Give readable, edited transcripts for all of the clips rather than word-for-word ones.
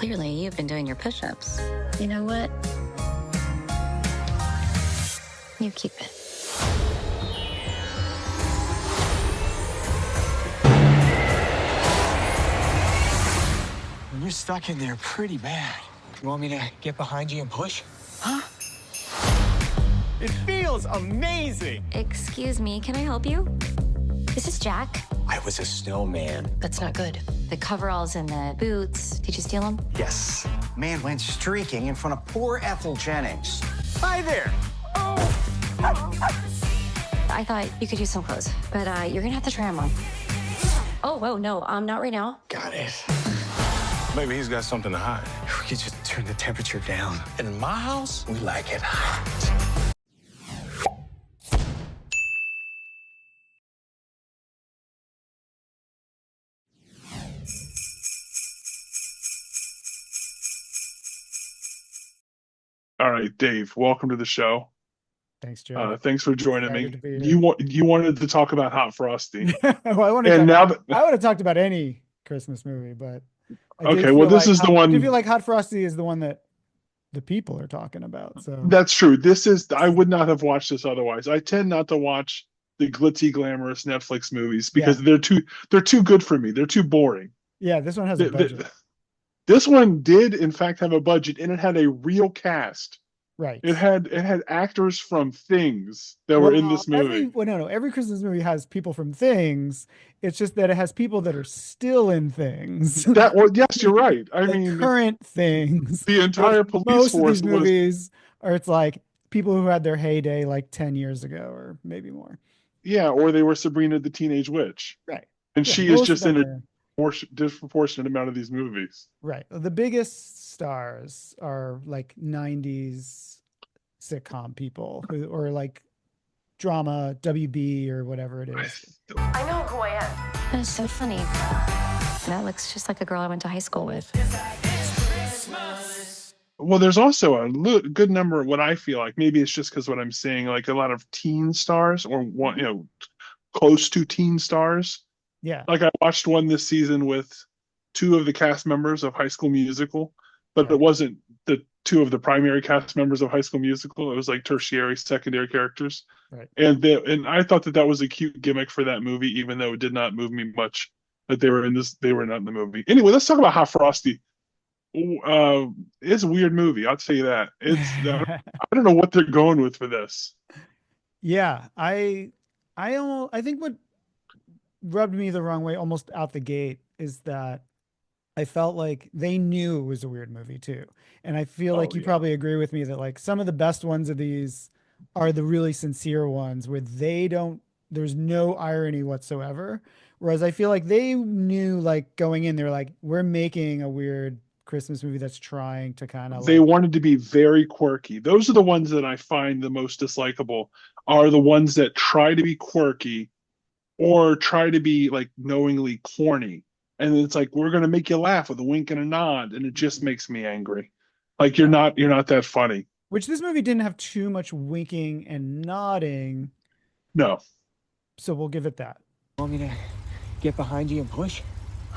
Clearly, you've been doing your push-ups. You know what? You keep it. You're stuck in there pretty bad. You want me to get behind you and push? Huh? It feels amazing. Excuse me, can I help you? This is Jack. I was a snowman. That's not good. The coveralls and the boots. Did you steal them? Yes. Man went streaking in front of poor Ethel Jennings. Hi there. I thought you could use some clothes, but you're gonna have to try them on. Oh, whoa, no, not right now. Got it. Maybe he's got something to hide. We could just turn the temperature down. In my house, we like it hot. All right, Dave, welcome to the show. Thanks, Joe. Thanks for joining me. Excited to be here. You wanted to talk about Hot Frosty. Well, I And now that, would have talked about any Christmas movie, but okay, well, this is the one. I feel like Hot Frosty is the one that the people are talking about. So That's true. I would not have watched this otherwise. I tend not to watch the glitzy, glamorous Netflix movies because they're too good for me. They're too boring. yeah, this one has a budget. This one did, in fact, have a budget, and it had a real cast. Right. It had actors from Things that were in this movie. Every Christmas movie has people from Things. It's just that it has people that are still in Things. Yes, you're right. I mean, current Things. the entire police Most of force these movies are it's like people who had their heyday like 10 years ago or maybe more. Yeah, or they were Sabrina the Teenage Witch. Right. And Yeah, she is most just of them in are- a disproportionate amount of these movies. Right. The biggest stars are like 90s sitcom people or like drama, WB or whatever it is. I know who I am. That's so funny. That looks just like a girl I went to high school with. Well, there's also a good number of what I feel like. Maybe it's just because what I'm seeing, like a lot of teen stars or one, close to teen stars. Yeah. Like I watched one this season with two of the cast members of High School Musical, but it wasn't the two of the primary cast members of High School Musical. It was like tertiary, secondary characters. Right. And I thought that was a cute gimmick for that movie, even though it did not move me much that they were not in the movie. Anyway, let's talk about Hot Frosty. It's a weird movie. I'll tell you that. I don't know what they're going with for this. Yeah. I think what rubbed me the wrong way almost out the gate is that I felt like they knew it was a weird movie too. And I feel like you probably agree with me that like some of the best ones of these are the really sincere ones where there's no irony whatsoever. Whereas I feel like they knew like going in, they're like, we're making a weird Christmas movie that's trying to kind of They wanted to be very quirky. Those are the ones that I find the most dislikable, are the ones that try to be quirky or try to be like knowingly corny. And it's like, we're going to make you laugh with a wink and a nod. And it just makes me angry. Like you're not that funny. which this movie didn't have too much winking and nodding. No. So we'll give it that. Want me to get behind you and push?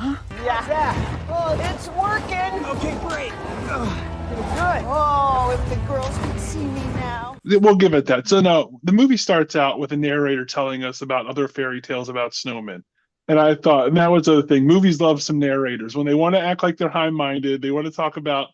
Yeah. Oh, it's working. Okay, great. Good. Oh, if the girls could see me now. We'll give it that. So now the movie starts out with a narrator telling us about other fairy tales about snowmen. And I thought, and that was the other thing, movies love some narrators. When they want to act like they're high-minded, they want to talk about,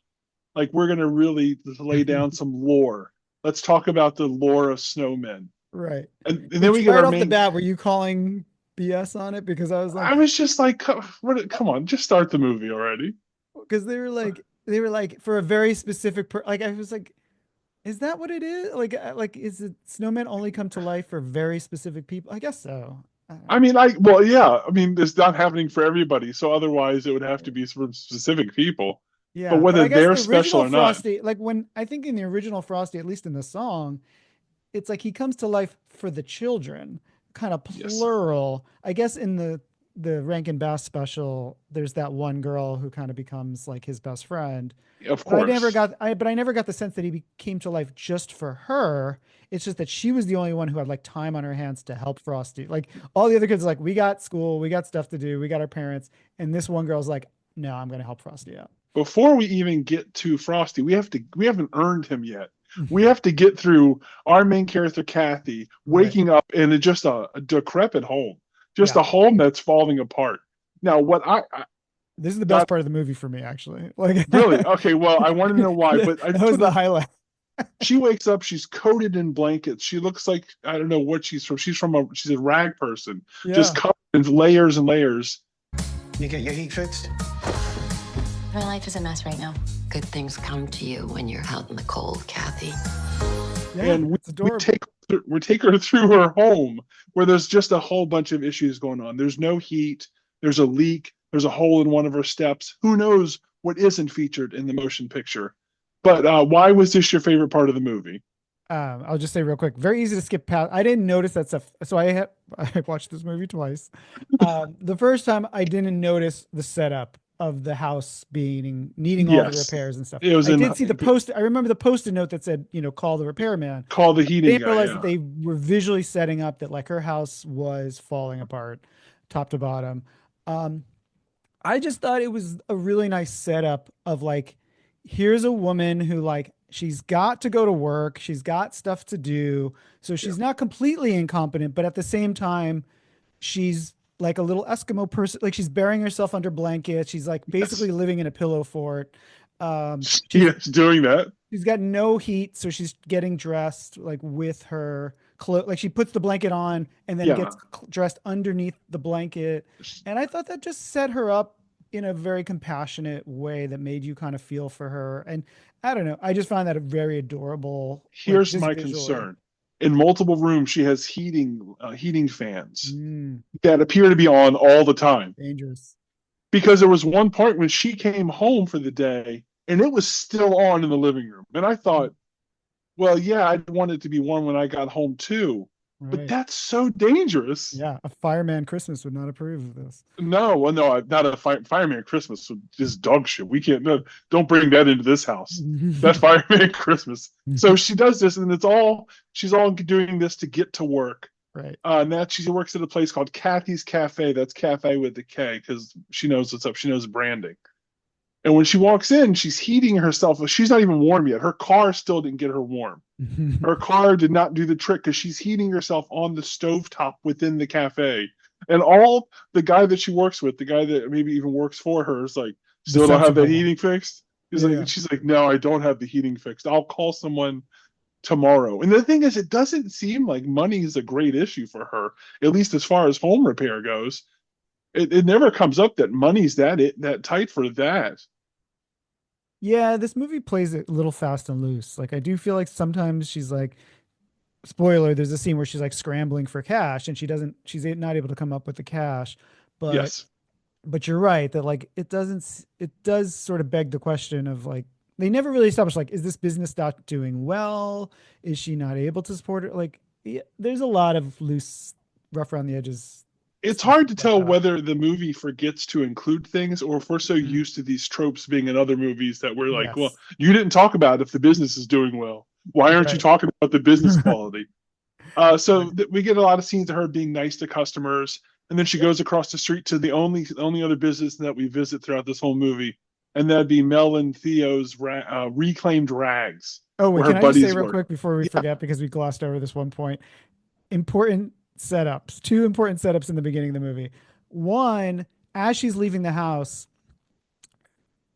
like, we're going to really lay down some lore. Let's talk about the lore of snowmen. Right. And then we get right our off main... the bat, were you calling BS on it? Because I was like, I was just like, come on, just start the movie already. Because they were like for a very specific, I was like, is that what it is? Like, is it snowmen only come to life for very specific people? I guess so. I mean, it's not happening for everybody. So otherwise it would have to be for specific people. Yeah. But whether they're special or not. Frosty, like when I think in the original Frosty, at least in the song, it's like he comes to life for the children, kind of plural. Yes. I guess in the Rankin Bass special, there's that one girl who kind of becomes like his best friend. Of course. But I never got the sense that he came to life just for her. It's just that she was the only one who had like time on her hands to help Frosty. Like all the other kids are like, we got school, we got stuff to do, we got our parents. And this one girl's like, no, I'm going to help Frosty out. Before we even get to Frosty, we haven't earned him yet. We have to get through our main character, Kathy, waking up in just a decrepit home, just a home that's falling apart. Now, this is the best part of the movie for me, actually. Like, really? Okay, well, I want to know why, but that was the highlight. She wakes up, she's coated in blankets. She looks like, I don't know what she's from. She's a rag person, just covered in layers and layers. You get your heat fixed? My life is a mess right now. Good things come to you when you're out in the cold, Kathy. Yeah, and it's adorable. we take her through her home where there's just a whole bunch of issues going on. There's no heat. There's a leak. There's a hole in one of her steps. Who knows what isn't featured in the motion picture? But why was this your favorite part of the movie? I'll just say real quick, very easy to skip past. I didn't notice that stuff. So I watched this movie twice. The first time I didn't notice the setup of the house needing all the repairs and stuff. I did see the post. I remember the post-it note that said, call the repairman. Call the heating guy. I didn't realize that they were visually setting up that like her house was falling apart, top to bottom. I just thought it was a really nice setup of like, here's a woman who like, she's got to go to work. She's got stuff to do. So she's not completely incompetent, but at the same time, she's like a little Eskimo person. Like she's burying herself under blankets. She's like basically living in a pillow fort. She's doing that. She's got no heat. So she's getting dressed like with her clothes. Like she puts the blanket on and then gets dressed underneath the blanket. And I thought that just set her up in a very compassionate way that made you kind of feel for her. And I don't know, I just found that a very adorable. Here's my concern. In multiple rooms, she has heating fans that appear to be on all the time. Dangerous. Because there was one part when she came home for the day and it was still on in the living room. And I thought, well, yeah, I'd want it to be warm when I got home too. Right. But that's so dangerous. Yeah, a Fireman Christmas would not approve of this. No, well, no, not a Fireman Christmas. Just dog shit. We can't. No, don't bring that into this house. That Fireman Christmas. So she does this, and she's all doing this to get to work. Right. And that she works at a place called Kathy's Cafe. That's cafe with the K because she knows what's up. She knows branding. And when she walks in, she's heating herself. She's not even warm yet. Her car still didn't get her warm. Her car did not do the trick because she's heating herself on the stovetop within the cafe. And all the guy that she works with, the guy that maybe even works for her, is like, still don't have that heating fixed? She's like, no, I don't have the heating fixed. I'll call someone tomorrow. And the thing is, it doesn't seem like money is a great issue for her, at least as far as home repair goes. It never comes up that money's that tight for that. Yeah, this movie plays it a little fast and loose. Like I do feel like sometimes she's like, spoiler, there's a scene where she's like scrambling for cash and she's not able to come up with the cash. But yes. But you're right that like it does sort of beg the question of like, they never really establish like, is this business not doing well? Is she not able to support it? Like there's a lot of loose, rough around the edges. It's hard to tell whether the movie forgets to include things or if we're so used to these tropes being in other movies that we're like, well, you didn't talk about if the business is doing well. Why aren't you talking about the business quality? We get a lot of scenes of her being nice to customers. And then she goes across the street to the only other business that we visit throughout this whole movie. And that'd be Mel and Theo's reclaimed rags. Oh, wait, can I just say real quick before we forget, because we glossed over this one point, two important setups in the beginning of the movie. One, as she's leaving the house,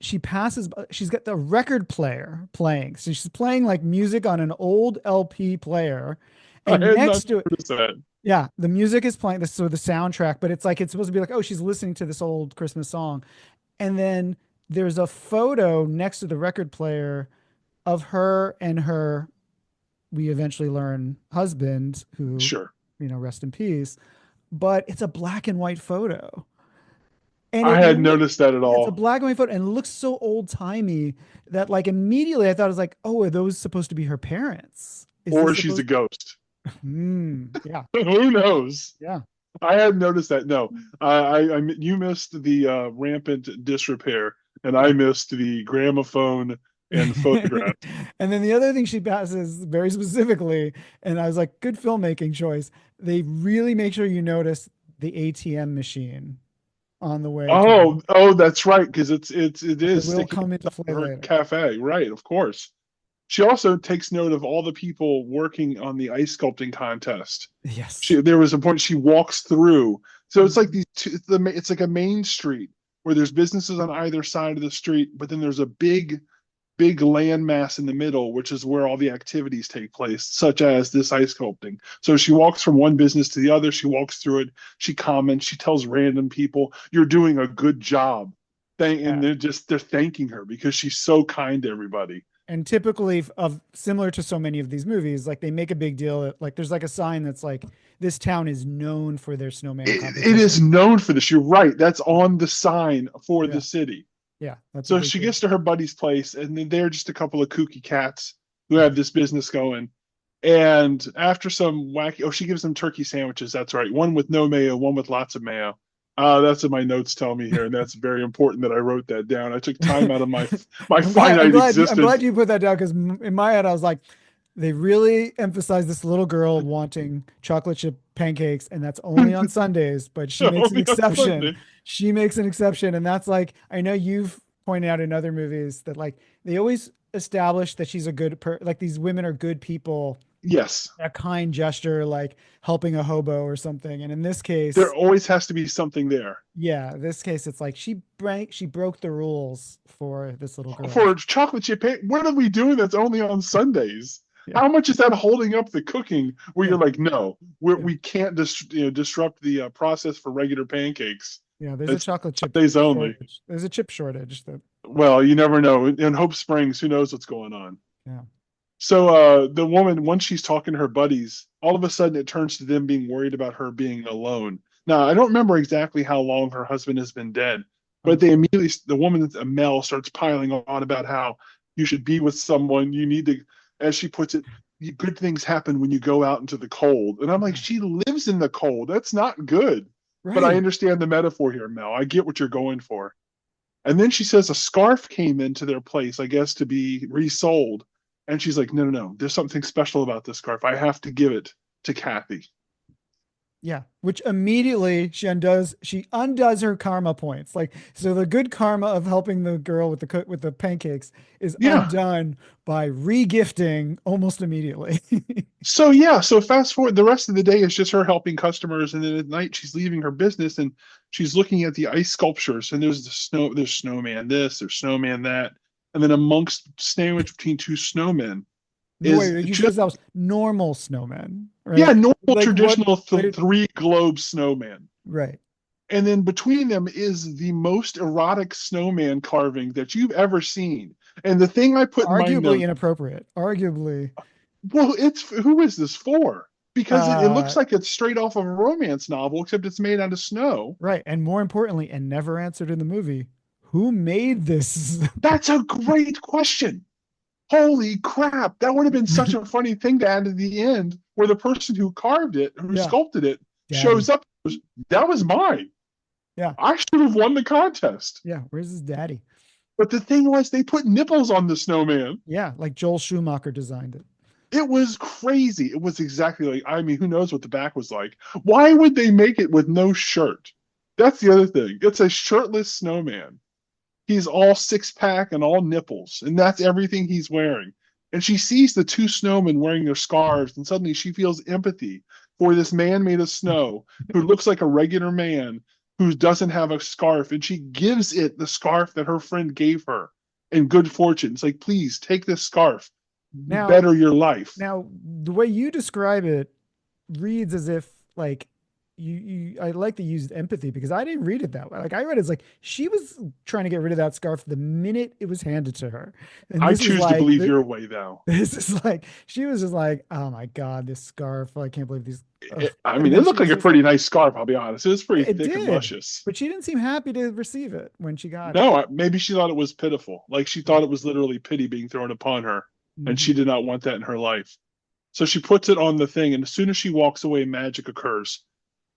she's got the record player playing. So she's playing like music on an old LP player. And next to it, yeah, the music is playing this, so the soundtrack, but it's supposed to be like, oh, she's listening to this old Christmas song. And then there's a photo next to the record player of her and her, we eventually learn, husband, who, rest in peace. But it's a black and white photo. And I hadn't noticed that at all. It's a black and white photo and it looks so old timey that like immediately I thought it was like, oh, are those supposed to be her parents? Or she's a ghost. Yeah. Who knows? Yeah. I hadn't noticed that. No, you missed the rampant disrepair, and I missed the gramophone and photograph. And then the other thing she passes very specifically, and I was like, good filmmaking choice. They really make sure you notice the ATM machine on the way. Oh, that's right, because it is It will sticking come into to play her later. cafe, right? Of course. She also takes note of all the people working on the ice sculpting contest. Yes. There was a point she walks through. So it's like it's like a main street where there's businesses on either side of the street, but then there's a big landmass in the middle, which is where all the activities take place, such as this ice sculpting. So she walks from one business to the other. She walks through it. She comments. She tells random people, "You're doing a good job." And they're thanking her because she's so kind to everybody. And typically of similar to so many of these movies, like they make a big deal. Like there's like a sign that's like, this town is known for their snowman competition. It is known for this. You're right. That's on the sign for the city. Yeah. So she gets to her buddy's place, and then they're just a couple of kooky cats who have this business going. And after some wacky, she gives them turkey sandwiches. That's right. One with no mayo, one with lots of mayo. That's what my notes tell me here, and that's very important that I wrote that down. I took time out of my finite existence. I'm glad you put that down, because in my head I was like, they really emphasize this little girl wanting chocolate chip pancakes, and that's only on Sundays. But she makes an exception. She makes an exception, and that's like, I know you've pointed out in other movies that like they always establish that she's a good like these women are good people. Yes. A kind gesture, like helping a hobo or something. And in this case, there always has to be something there. Yeah. In this case, it's like she broke the rules for this little girl. For chocolate chip, what are we doing that's only on Sundays? Yeah. How much is that holding up the cooking where you're like, no, we can't disrupt the process for regular pancakes. Yeah, there's a chocolate chip days only. There's a chip shortage. Well, you never know. In Hope Springs, who knows what's going on? Yeah. So the woman, once she's talking to her buddies, all of a sudden it turns to them being worried about her being alone. Now, I don't remember exactly how long her husband has been dead, but they immediately, the woman, Mel, starts piling on about how you should be with someone. You need to, as she puts it, good things happen when you go out into the cold. And I'm like, she lives in the cold. That's not good. Right. But I understand the metaphor here, Mel. I get what you're going for. And then she says a scarf came into their place, I guess, to be resold. And she's like, no. There's something special about this scarf. I have to give it to Kathy. Yeah, which immediately she undoes her karma points. Like, so the good karma of helping the girl with the pancakes is undone by regifting almost immediately. So fast forward, the rest of the day is just her helping customers, and then at night she's leaving her business and she's looking at the ice sculptures, and there's snowman this, there's snowman that, and then amongst sandwich between two snowmen. You said that was normal snowmen, right? Yeah, normal traditional three globe snowman. Right. And then between them is the most erotic snowman carving that you've ever seen. And the thing I put arguably inappropriate. Arguably. Well, who is this for? Because it looks like it's straight off of a romance novel, except it's made out of snow. Right. And more importantly, and never answered in the movie, who made this? That's a great question. Holy crap. That would have been such a funny thing to add at the end, where the person who carved it, who sculpted it, shows up. That was mine. Yeah. I should have won the contest. Yeah. Where's his daddy? But the thing was, they put nipples on the snowman. Yeah. Like Joel Schumacher designed it. It was crazy. It was exactly like, who knows what the back was like. Why would they make it with no shirt? That's the other thing. It's a shirtless snowman. He's all six-pack and all nipples, and that's everything he's wearing. And she sees the two snowmen wearing their scarves, and suddenly she feels empathy for this man made of snow who looks like a regular man who doesn't have a scarf, and she gives it the scarf that her friend gave her in good fortune. It's like, please take this scarf, better your life. Now, the way you describe it reads as if like I like to use empathy, because I didn't read it that way. Like, I read it as like she was trying to get rid of that scarf the minute it was handed to her. And I choose to believe your way, though. This is like, she was just like, oh my God, this scarf. I can't believe these. It looked like a pretty nice scarf, I'll be honest. It was pretty thick and luscious. But she didn't seem happy to receive it when she got it. No, maybe she thought it was pitiful. Like, she thought it was literally pity being thrown upon her. Mm-hmm. And she did not want that in her life. So she puts it on the thing, and as soon as she walks away, magic occurs.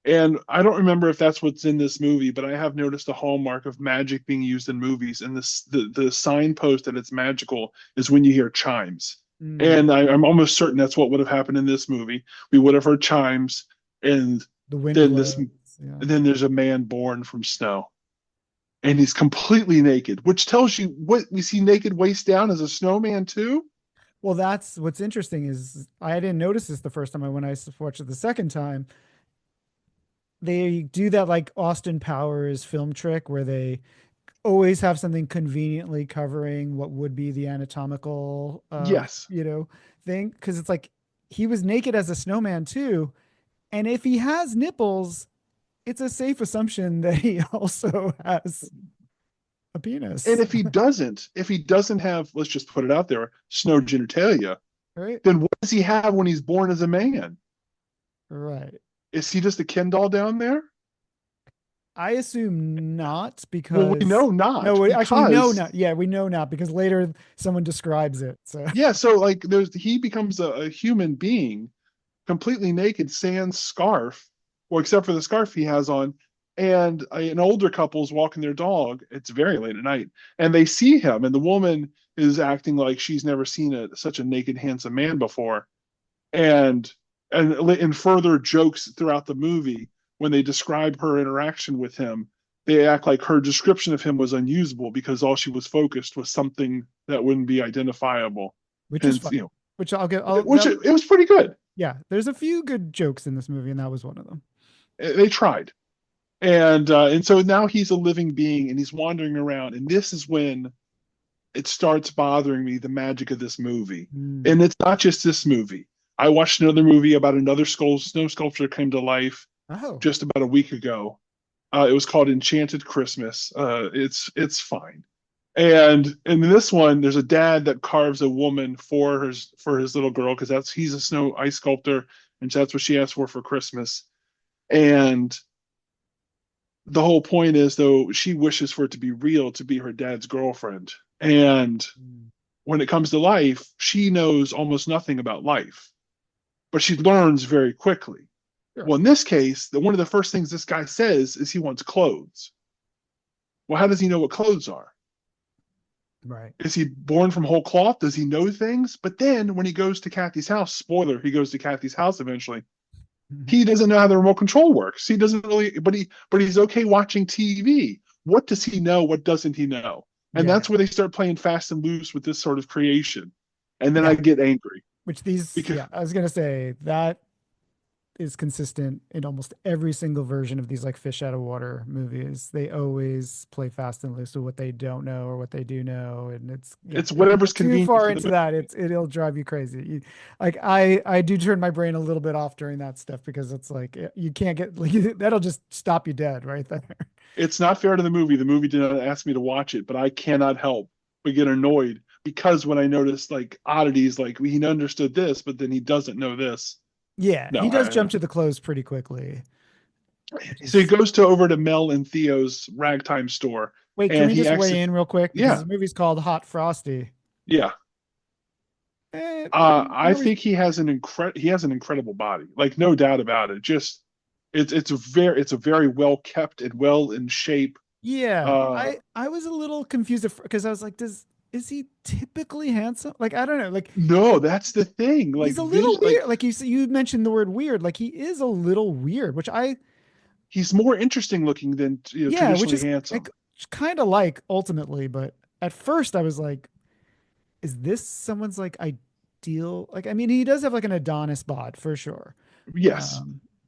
And I don't remember if that's what's in this movie, but I have noticed a hallmark of magic being used in movies. And the signpost that it's magical is when you hear chimes. Mm. And I'm almost certain that's what would have happened in this movie. We would have heard chimes, and then there's a man born from snow. and he's completely naked, which tells you what we see naked waist down as a snowman too. Well, that's what's interesting is I didn't notice this the first time when I watched it the second time. They do that like Austin Powers film trick where they always have something conveniently covering what would be the anatomical, Yes. thing. Because it's like he was naked as a snowman too, and if he has nipples, it's a safe assumption that he also has a penis. And if he doesn't have, let's just put it out there, snow genitalia, right? then what does he have when he's born as a man? Right. Is he just a Ken doll down there? I assume not, because Well, we know not. No, actually, no, because- not. Yeah, we know not because later someone describes it. So Yeah, so like he becomes a human being, completely naked, sans scarf, well, except for the scarf he has on, and an older couple's walking their dog. It's very late at night, and they see him, and the woman is acting like she's never seen such a naked, handsome man before, and in further jokes throughout the movie, when they describe her interaction with him, they act like her description of him was unusable because all she was focused was something that wouldn't be identifiable. which Hence, is fun. Which I'll get. it was pretty good. Yeah, there's a few good jokes in this movie, and that was one of them. They tried, and so now he's a living being, and he's wandering around, and this is when it starts bothering me, the magic of this movie. And it's not just this movie. I watched another movie about another snow sculpture came to life just about a week ago. It was called Enchanted Christmas. It's fine. And in this one, there's a dad that carves a woman for his little girl because he's a snow ice sculptor, and that's what she asked for Christmas. And the whole point is, though, she wishes for it to be real, to be her dad's girlfriend. And when it comes to life, she knows almost nothing about life, but she learns very quickly. Sure. Well, in this case, one of the first things this guy says is he wants clothes. Well, how does he know what clothes are? Right. Is he born from whole cloth? Does he know things? But then when he goes to Kathy's house, spoiler, he goes to Kathy's house eventually. He doesn't know how the remote control works. He doesn't really, but he's okay watching TV. What does he know? What doesn't he know? And that's where they start playing fast and loose with this sort of creation. And then I get angry. I was going to say that is consistent in almost every single version of these like fish out of water movies. They always play fast and loose with what they don't know or what they do know, and it's whatever's convenient. Too far into that, it'll drive you crazy. I do turn my brain a little bit off during that stuff because it's like you can't get that'll just stop you dead right there. It's not fair to the movie. The movie did not ask me to watch it, but I cannot help but get annoyed because when I notice like oddities, like he understood this, but then he doesn't know this. Yeah, he does jump to the clothes pretty quickly. So he goes over to Mel and Theo's ragtime store. Wait, can we just weigh in real quick? Yeah. The movie's called Hot Frosty. Yeah. I think he has an incredible body, like no doubt about it. Just it's a very well kept and well in shape. Yeah, I was a little confused because I was like, is he typically handsome? Like, I don't know. Like, no, that's the thing. Like, he's a little weird. Like you mentioned the word weird. Like, he is a little weird, he's more interesting looking than traditionally which is handsome. Kind of like ultimately, but at first I was like, is this someone's like ideal? Like, I mean, he does have like an Adonis bod for sure. Yes.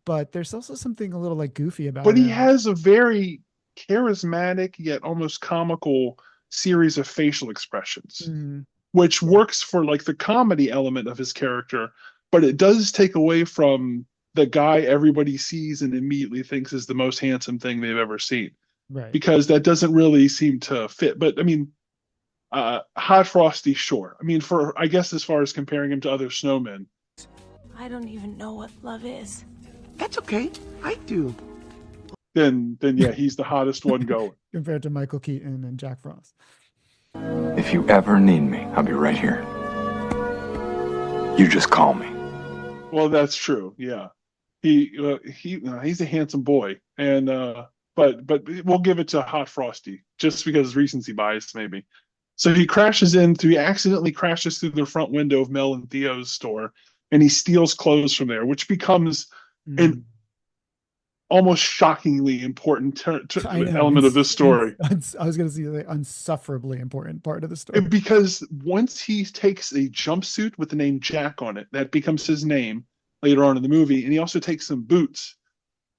But there's also something a little like goofy about it. But he has a very charismatic yet almost comical series of facial expressions, which works for like the comedy element of his character, but it does take away from the guy everybody sees and immediately thinks is the most handsome thing they've ever seen. Right. Because that doesn't really seem to fit. But I mean, Hot Frosty, sure. I mean, I guess as far as comparing him to other snowmen. I don't even know what love is. That's okay. I do. Then yeah, he's the hottest one going. Compared to Michael Keaton and Jack Frost. If you ever need me, I'll be right here. You just call me. Well, that's true. Yeah, he's a handsome boy, and but we'll give it to Hot Frosty just because recency bias, maybe. So he accidentally crashes through the front window of Mel and Theo's store, and he steals clothes from there, which becomes almost shockingly important I know, element of this story. I was going to say the unsufferably important part of the story. Because once he takes a jumpsuit with the name Jack on it, that becomes his name later on in the movie, and he also takes some boots.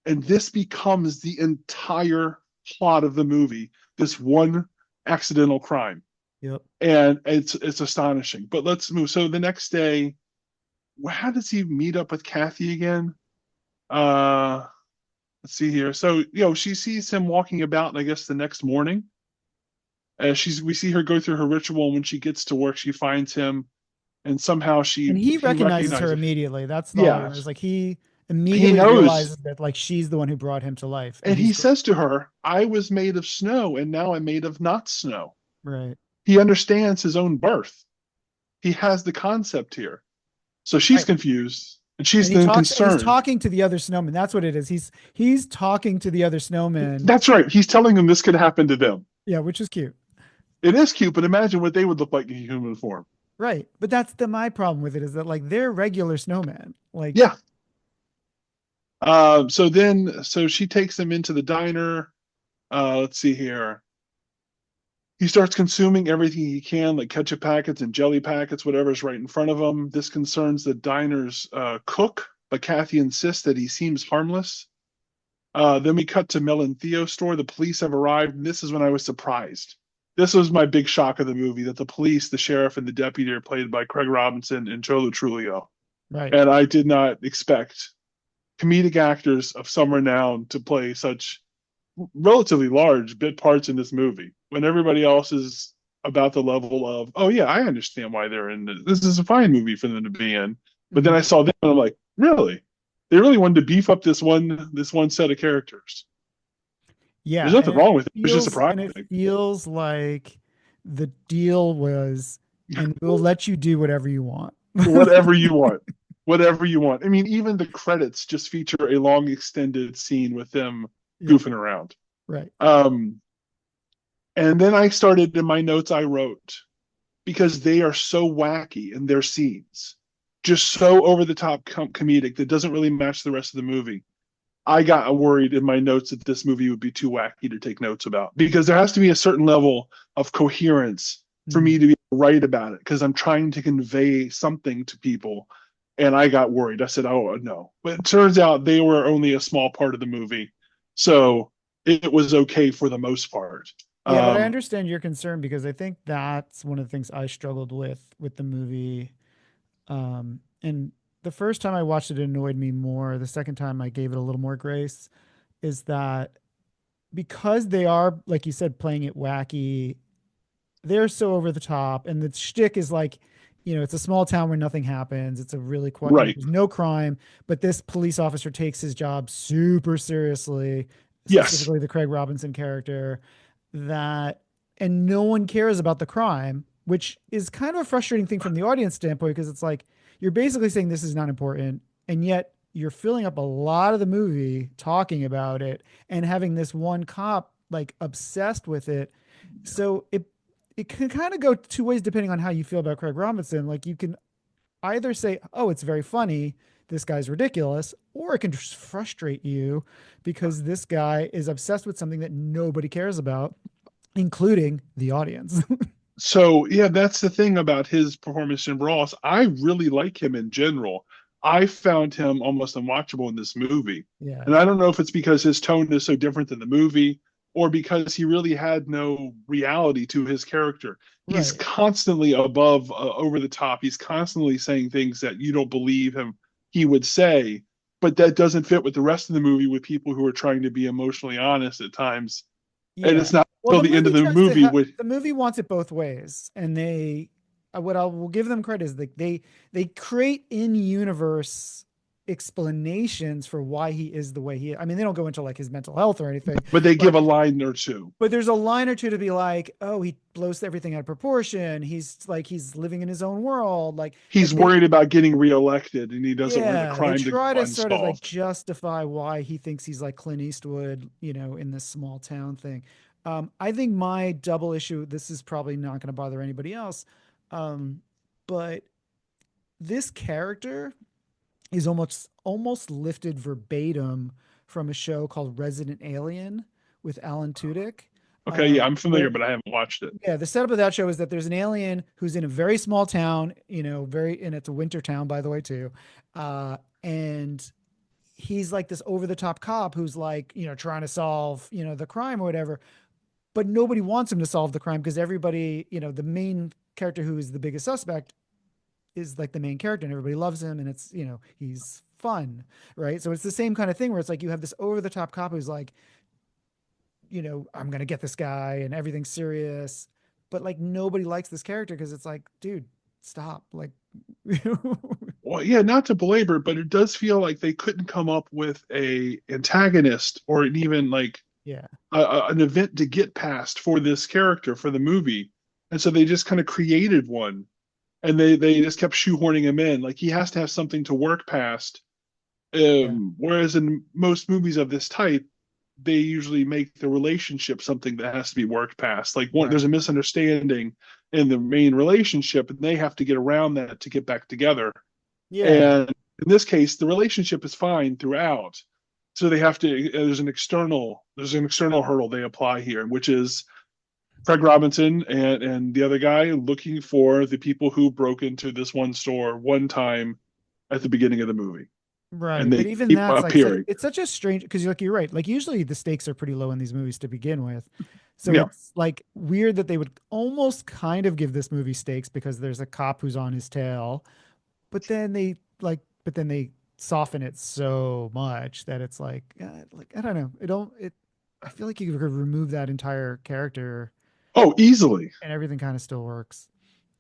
And this becomes the entire plot of the movie, this one accidental crime. Yep. And it's astonishing. But let's move. So the next day, how does he meet up with Kathy again? Let's see here. So, she sees him walking about, and I guess the next morning. We see her go through her ritual. When she gets to work, she finds him, and somehow he recognizes her immediately. That's the yeah. It's like he immediately realizes that like she's the one who brought him to life. And he says to her, "I was made of snow, and now I'm made of not snow." Right. He understands his own birth. He has the concept here. So she's confused, and she's then concerned. He's talking to the other snowmen. That's what it is. He's talking to the other snowmen. That's right. He's telling them this could happen to them. Yeah, which is cute. It is cute, but imagine what they would look like in human form. Right. But that's my problem with it is that like they're regular snowmen. Like yeah. So she takes him into the diner. Let's see here. He starts consuming everything he can, like ketchup packets and jelly packets, whatever's right in front of him. This concerns the diner's cook, but Kathy insists that he seems harmless. Then we cut to Mel and Theo's store. The police have arrived, and this is when I was surprised. This was my big shock of the movie, that the police, the sheriff, and the deputy are played by Craig Robinson and Cholo Trulio. Right. And I did not expect comedic actors of some renown to play such relatively large bit parts in this movie, when everybody else is about the level of, oh yeah, I understand why they're in this. This is a fine movie for them to be in. But then I saw them, and I'm like, really? They really wanted to beef up this one set of characters. Yeah, there's nothing wrong with it. It's just surprising. And it feels like the deal was, and we'll let you do whatever you want. Whatever you want. Whatever you want. I mean, even the credits just feature a long extended scene with them goofing around. Right. And then I started, in my notes I wrote, because they are so wacky in their scenes, just so over the top comedic that doesn't really match the rest of the movie. I got worried in my notes that this movie would be too wacky to take notes about, because there has to be a certain level of coherence for me to be right about it, because I'm trying to convey something to people. And I got worried. I said, oh, no. But it turns out they were only a small part of the movie. So it was okay for the most part. Yeah, but I understand your concern, because I think that's one of the things I struggled with the movie. And the first time I watched it, it annoyed me more. The second time I gave it a little more grace, is that because they are, like you said, playing it wacky, they're so over the top, and the shtick is like, it's a small town where nothing happens. It's a really quiet, right. There's no crime, but this police officer takes his job super seriously. Yes. Specifically the Craig Robinson character, and no one cares about the crime, which is kind of a frustrating thing from the audience standpoint, because it's like, you're basically saying this is not important, and yet you're filling up a lot of the movie talking about it and having this one cop like obsessed with it. So it can kind of go two ways depending on how you feel about Craig Robinson. Like, you can either say, oh, it's very funny, this guy's ridiculous, or it can just frustrate you because this guy is obsessed with something that nobody cares about, including the audience. So, yeah, that's the thing about his performance in Ross. I really like him in general. I found him almost unwatchable in this movie. Yeah. And I don't know if it's because his tone is so different than the movie, or because he really had no reality to his character. He's constantly above, over the top. He's constantly saying things that you don't believe he would say, but that doesn't fit with the rest of the movie, with people who are trying to be emotionally honest at times. Yeah. And it's not until the end of the movie. The movie wants it both ways. And what I will give them credit is that they create in-universe explanations for why he is the way he is. I mean, they don't go into like his mental health or anything, but they give a line or two. But there's a line or two to be like, oh, he blows everything out of proportion. He's living in his own world. Like, he's worried about getting reelected, and he doesn't want the crime to try to sort of like justify why he thinks he's like Clint Eastwood, in this small town thing. I think my double issue, this is probably not going to bother anybody else, but this character is almost lifted verbatim from a show called Resident Alien with Alan Tudyk. Okay, yeah, I'm familiar, where but I haven't watched it. yeah, the setup of that show is that there's an alien who's in a very small town, and it's a winter town, by the way, too. And he's like this over the top cop who's like, trying to solve, the crime or whatever. But nobody wants him to solve the crime because everybody, the main character who is the biggest suspect is like the main character and everybody loves him. And it's, he's fun, right? So it's the same kind of thing where it's like you have this over the top cop who's like, I'm going to get this guy and everything's serious, but like nobody likes this character because it's like, dude, stop. Like, well, yeah, not to belabor, but it does feel like they couldn't come up with a antagonist or even like yeah, an event to get past for this character for the movie. And so they just kind of created one and they just kept shoehorning him in. Like he has to have something to work past. Whereas in most movies of this type, they usually make the relationship something that has to be worked past. Like there's a misunderstanding in the main relationship, and they have to get around that to get back together. yeah. And in this case, the relationship is fine throughout. So they have to. There's an external hurdle they apply here, which is Craig Robinson and the other guy looking for the people who broke into this one store one time at the beginning of the movie. Right. And they But even keep that's appearing. it's such a strange, because you're right. Like usually the stakes are pretty low in these movies to begin with. So Yeah. it's like weird that they would almost kind of give this movie stakes because there's a cop who's on his tail, but then they soften it so much that it's like I don't know. I feel like you could remove that entire character. Oh, easily. And everything kind of still works.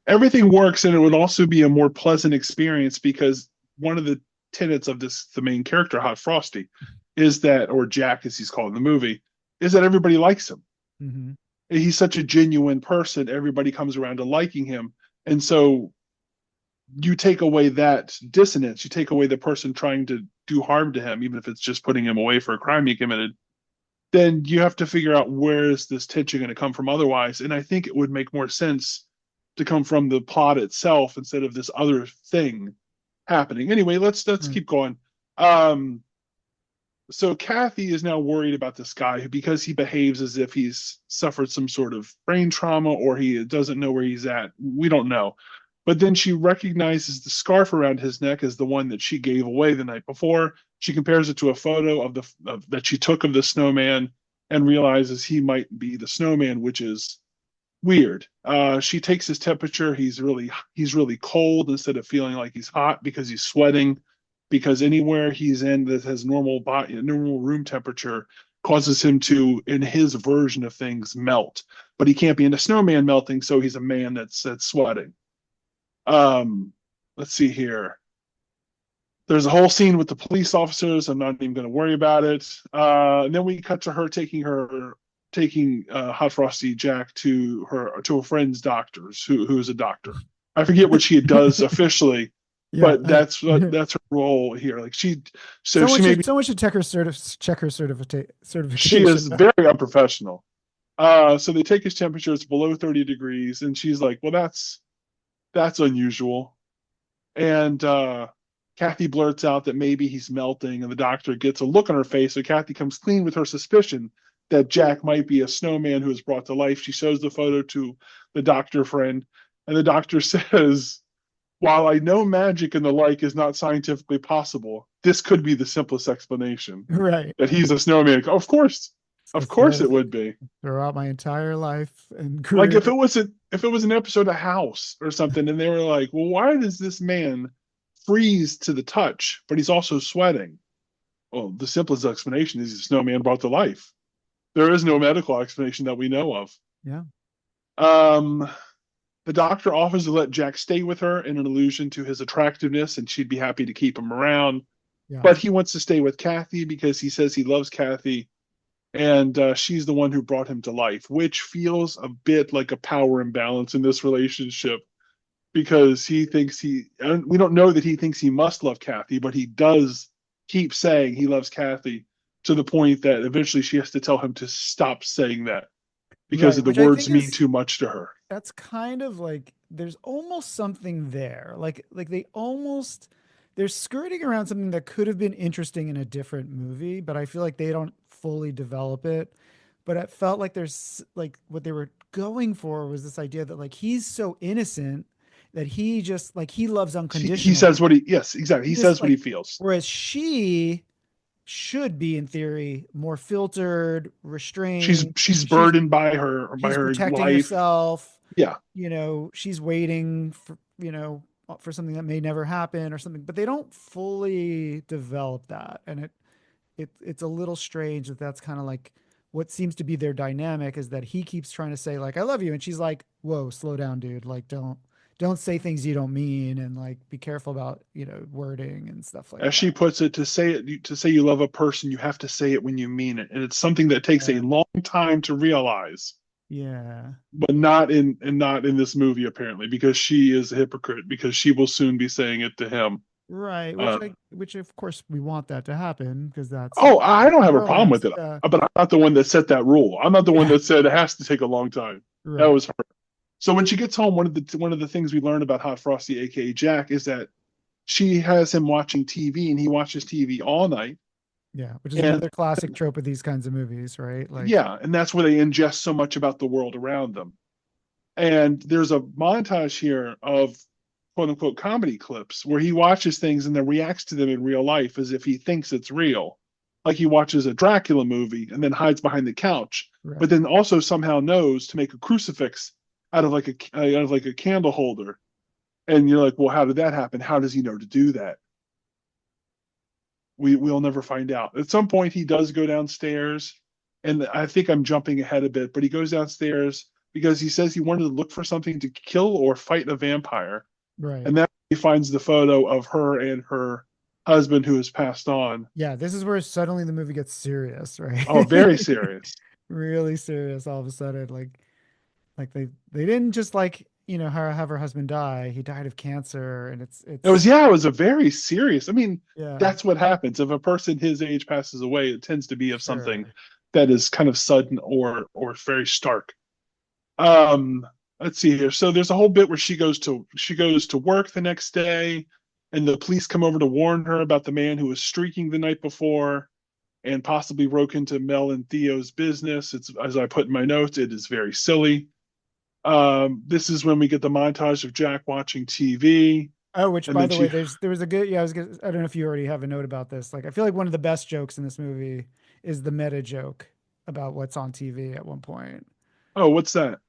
Everything works, and it would also be a more pleasant experience because one of the tenets of the main character, Hot Frosty, is that, or Jack as he's called in the movie, is that everybody likes him. Mm-hmm. He's such a genuine person. Everybody comes around to liking him. And so you take away that dissonance. You take away the person trying to do harm to him, even if it's just putting him away for a crime he committed. Then you have to figure out where is this tension going to come from otherwise. And I think it would make more sense to come from the plot itself instead of this other thing happening. Anyway, let's keep going. So Kathy is now worried about this guy because he behaves as if he's suffered some sort of brain trauma or he doesn't know where he's at. We don't know. But then she recognizes the scarf around his neck as the one that she gave away the night before. She compares it to a photo of that she took of the snowman and realizes he might be the snowman, which is weird. She takes his temperature. He's really cold instead of feeling like he's hot because he's sweating. Because anywhere he's in that has normal room temperature causes him to, in his version of things, melt. But he can't be in a snowman melting, so he's a man that's sweating. Let's see here. There's a whole scene with the police officers. I'm not even going to worry about it. And then we cut to her taking Hot Frosty Jack to a friend's doctor's who's a doctor. I forget what she does officially. Yeah, but that's her role here. Like she should check her certification. She is very unprofessional. So they take his temperature; it's below 30 degrees, and she's like, "Well, that's unusual." And Kathy blurts out that maybe he's melting, and the doctor gets a look on her face. So Kathy comes clean with her suspicion that Jack might be a snowman who is brought to life. She shows the photo to the doctor friend, and the doctor says, "While I know magic and the like is not scientifically possible, this could be the simplest explanation." Right. That he's a snowman. Of course it would be. Throughout my entire life and career. Like if it was an episode of House or something, and they were like, "Well, why does this man freeze to the touch, but he's also sweating?" Well, the simplest explanation is he's a snowman brought to life. There is no medical explanation that we know of. Yeah. The doctor offers to let Jack stay with her in an allusion to his attractiveness, and she'd be happy to keep him around. Yeah. But he wants to stay with Kathy because he says he loves Kathy, and she's the one who brought him to life, which feels a bit like a power imbalance in this relationship because we don't know that he thinks he must love Kathy, but he does keep saying he loves Kathy to the point that eventually she has to tell him to stop saying that because the words mean too much to her. That's kind of like there's almost something there. Like they almost they're skirting around something that could have been interesting in a different movie, but I feel like they don't fully develop it. But it felt like there's like what they were going for was this idea that like he's so innocent that he just like he loves He says unconditionally. what he, yes, exactly. He Just says what he like, feels. whereas she should be in theory more filtered, restrained. She's She's burdened by she's her protecting life. herself. Yeah. You know, she's waiting for, for something that may never happen or something, but they don't fully develop that. And it's a little strange that that's kind of like what seems to be their dynamic is that he keeps trying to say like, I love you. And she's like, whoa, slow down, dude. Like, don't say things you don't mean. And like, be careful about, wording and stuff like As that. she puts it, to say you love a person, you have to say it when you mean it. And it's something that takes a long time to realize. Yeah. But not in this movie apparently, because she is a hypocrite, because she will soon be saying it to him. Right. Which of course we want that to happen because that's I don't have a problem with it. Yeah. But I'm not the one that set that rule. I'm not the one that said it has to take a long time. Right. That was her. So when she gets home, one of the things we learn about Hot Frosty, aka Jack, is that she has him watching TV, and he watches TV all night. Yeah, which is another classic trope of these kinds of movies, right? Like, yeah, and that's where they ingest so much about the world around them. And there's a montage here of quote unquote comedy clips where he watches things and then reacts to them in real life as if he thinks it's real. Like he watches a Dracula movie and then hides behind the couch, right. but then also somehow knows to make a crucifix out of like a candle holder. And you're like, well, how did that happen? How does he know to do that? We'll never find out. At some point, he does go downstairs, and I think I'm jumping ahead a bit, but he goes downstairs because he says he wanted to look for something to kill or fight a vampire. Right. And then he finds the photo of her and her husband who has passed on. Yeah, this is where suddenly the movie gets serious, right? Oh, very serious. Really serious all of a sudden. Like they didn't just like, have her husband die. He died of cancer, and it was a very serious. I mean, yeah. That's what happens. If a person his age passes away, it tends to be of something that is kind of sudden or very stark. Let's see here. So there's a whole bit where she goes to work the next day, and the police come over to warn her about the man who was streaking the night before and possibly broke into Mel and Theo's business. It's, as I put in my notes, it is very silly. This is when we get the montage of Jack watching TV. Oh, which by the way, there was a good, I don't know if you already have a note about this. Like, I feel like one of the best jokes in this movie is the meta joke about what's on TV at one point. Oh, what's that?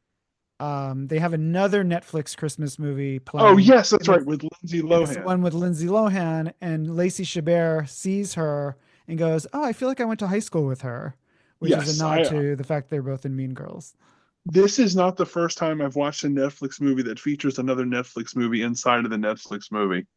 They have another Netflix Christmas movie playing. Oh, yes, that's right, with Lindsay Lohan. It's the one with Lindsay Lohan, and Lacey Chabert sees her and goes, "Oh, I feel like I went to high school with her," which is a nod to the fact they're both in Mean Girls. This is not the first time I've watched a Netflix movie that features another Netflix movie inside of the Netflix movie.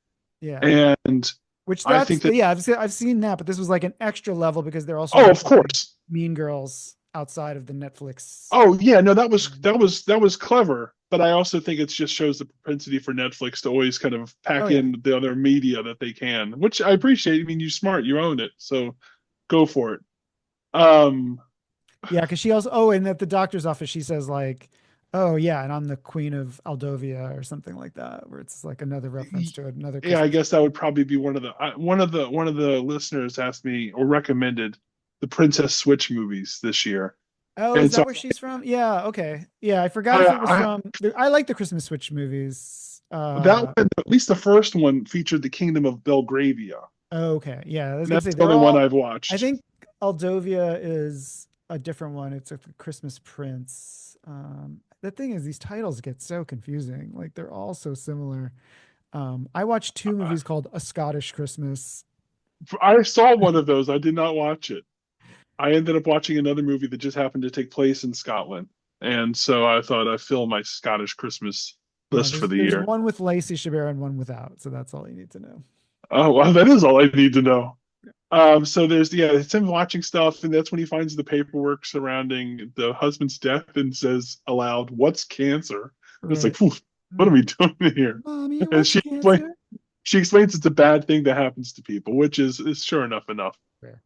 Yeah. And which I think that, I've seen that, but this was like an extra level because they're also of course Mean Girls outside of the Netflix. Oh yeah, no, that was clever, but I also think it just shows the propensity for Netflix to always kind of pack in the other media that they can, which I appreciate. I mean, you're smart, you own it, so go for it. Yeah, because she also and at the doctor's office she says like, "Oh yeah, and I'm the Queen of Aldovia" or something like that, where it's like another reference to another. Yeah, I guess that would probably be one of the listeners asked me or recommended the Princess Switch movies this year. Oh, is that where she's from? Yeah, okay. Yeah, I forgot if it was from. I like the Christmas Switch movies. That one, at least the first one, featured the Kingdom of Belgravia. Oh, okay, yeah, that's the only one I've watched. I think Aldovia is a different one. It's a Christmas Prince. The thing is, these titles get so confusing. Like they're all so similar. I watched two movies called A Scottish Christmas. I saw one of those. I did not watch it. I ended up watching another movie that just happened to take place in Scotland. And so I thought I'd fill my Scottish Christmas list for the year. There's one with Lacey Chabert and one without. So that's all you need to know. Oh, well, that is all I need to know. So it's him watching stuff, and that's when he finds the paperwork surrounding the husband's death and says aloud, "What's cancer?" Right. It's like, what are we doing here? Mommy, and she explains it's a bad thing that happens to people, which is sure enough. Fair.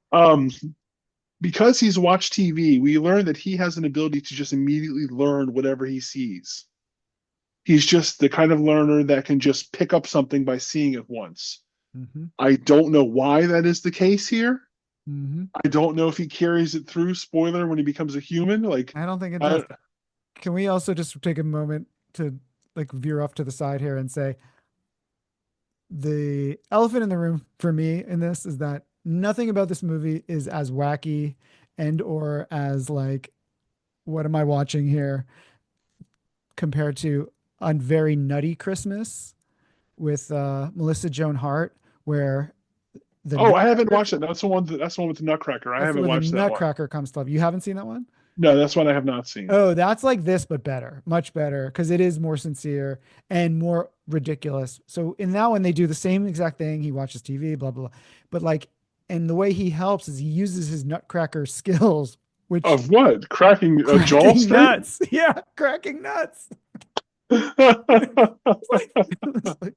Because he's watched TV, we learn that he has an ability to just immediately learn whatever he sees. He's just the kind of learner that can just pick up something by seeing it once. Mm-hmm. I don't know why that is the case here. Mm-hmm. I don't know if he carries it through, spoiler, when he becomes a human. Like, I don't think it does. Can we also just take a moment to like veer off to the side here and say the elephant in the room for me in this is that nothing about this movie is as wacky and or as like, what am I watching here compared to a very nutty Christmas with Melissa Joan Hart, where the oh, I haven't Nutcracker- watched it. That's the one. That's the one with the Nutcracker. I that's haven't where the watched that one. Nutcracker comes to life. You haven't seen that one? No, that's one I have not seen. Oh, that's like this, but better, much better, because it is more sincere and more ridiculous. So in that one, they do the same exact thing. He watches TV, blah, blah, blah. But like, and the way he helps is he uses his Nutcracker skills, which Of what? Cracking a jaw cracking straight? nuts. Yeah, cracking nuts.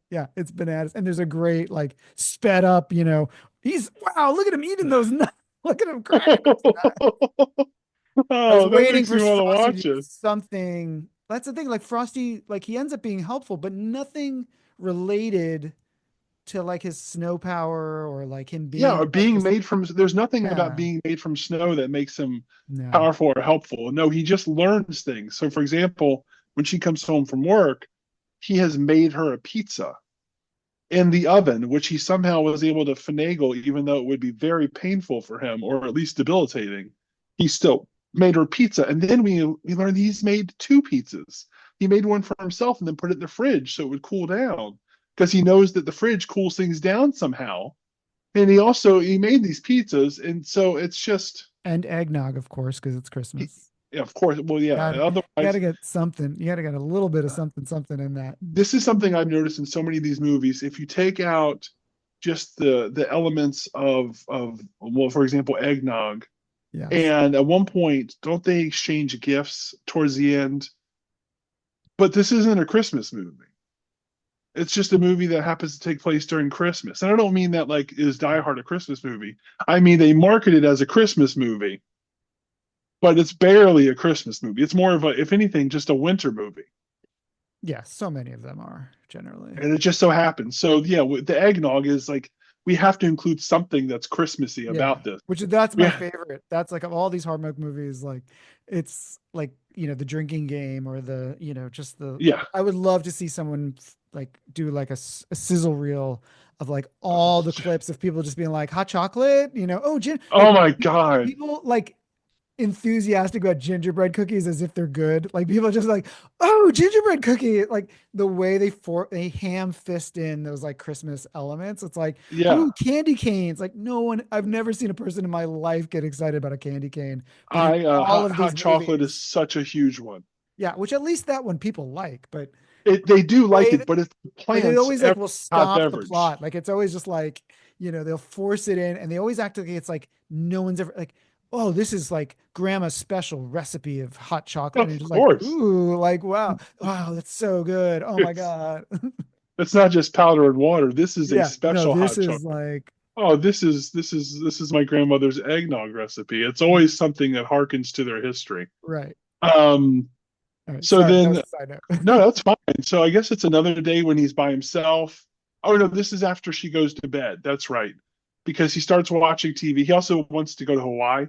Yeah, it's bananas. And there's a great like sped up, he's wow, look at him eating those nuts. Look at him cracking those nuts. I was Oh, that waiting makes for me want to Frosty watch to do it. something. That's the thing. Like Frosty, like he ends up being helpful, but nothing related to like his snow power or like him being Yeah, or like, being this- made from. There's nothing Yeah. about being made from snow that makes him No. powerful or helpful. No, he just learns things. So, for example, when she comes home from work, he has made her a pizza in the oven, which he somehow was able to finagle, even though it would be very painful for him, or at least debilitating. He still made her pizza. And then we learned he's made two pizzas. He made one for himself and then put it in the fridge so it would cool down, because he knows that the fridge cools things down somehow. And he made these pizzas, and so it's just, and eggnog, of course, because it's Christmas. yeah, of course. Well, yeah. You gotta get something. You gotta get a little bit of something in that. This is something I've noticed in so many of these movies. If you take out just the elements of well, for example, eggnog, Yeah. and at one point, don't they exchange gifts towards the end? But this isn't a Christmas movie. It's just a movie that happens to take place during Christmas. And I don't mean that like is Die Hard a Christmas movie. I mean they market it as a Christmas movie, but it's barely a Christmas movie. It's more of a, if anything, just a winter movie. Yeah, so many of them are generally. And it just so happens. So yeah, the eggnog is like, we have to include something that's Christmassy about this. That's my Yeah. favorite. That's like of all these Hallmark movies, like it's like, the drinking game or the, just the, Yeah. I would love to see someone like do like a sizzle reel of like all the clips of people just being like hot chocolate, gin. Oh Like, my God. people like enthusiastic about gingerbread cookies as if they're good. Like people are just like, oh, gingerbread cookie. Like the way they ham fist in those like Christmas elements. It's like, Yeah. ooh, candy canes. Like I've never seen a person in my life get excited about a candy cane. But in Hot chocolate movies- is such a huge one. yeah, which at least that one people like, but They do like way it, but it's plants. it always like every will hot stop the beverage. plot. Like it's always just like, they'll force it in and they always act like it's like no one's ever like, oh, this is like grandma's special recipe of hot chocolate. Of And you're just course. like, ooh, like wow, that's so good. Oh my It's- God. It's not just powder and water. This is a special this hot is chocolate. like, Oh, this is my grandmother's eggnog recipe. It's always something that harkens to their history. right. Um All right, So sorry, that then- was a side note. no, that's fine. So I guess it's another day when he's by himself. Oh no, this is after she goes to bed. That's right. Because he starts watching TV. He also wants to go to Hawaii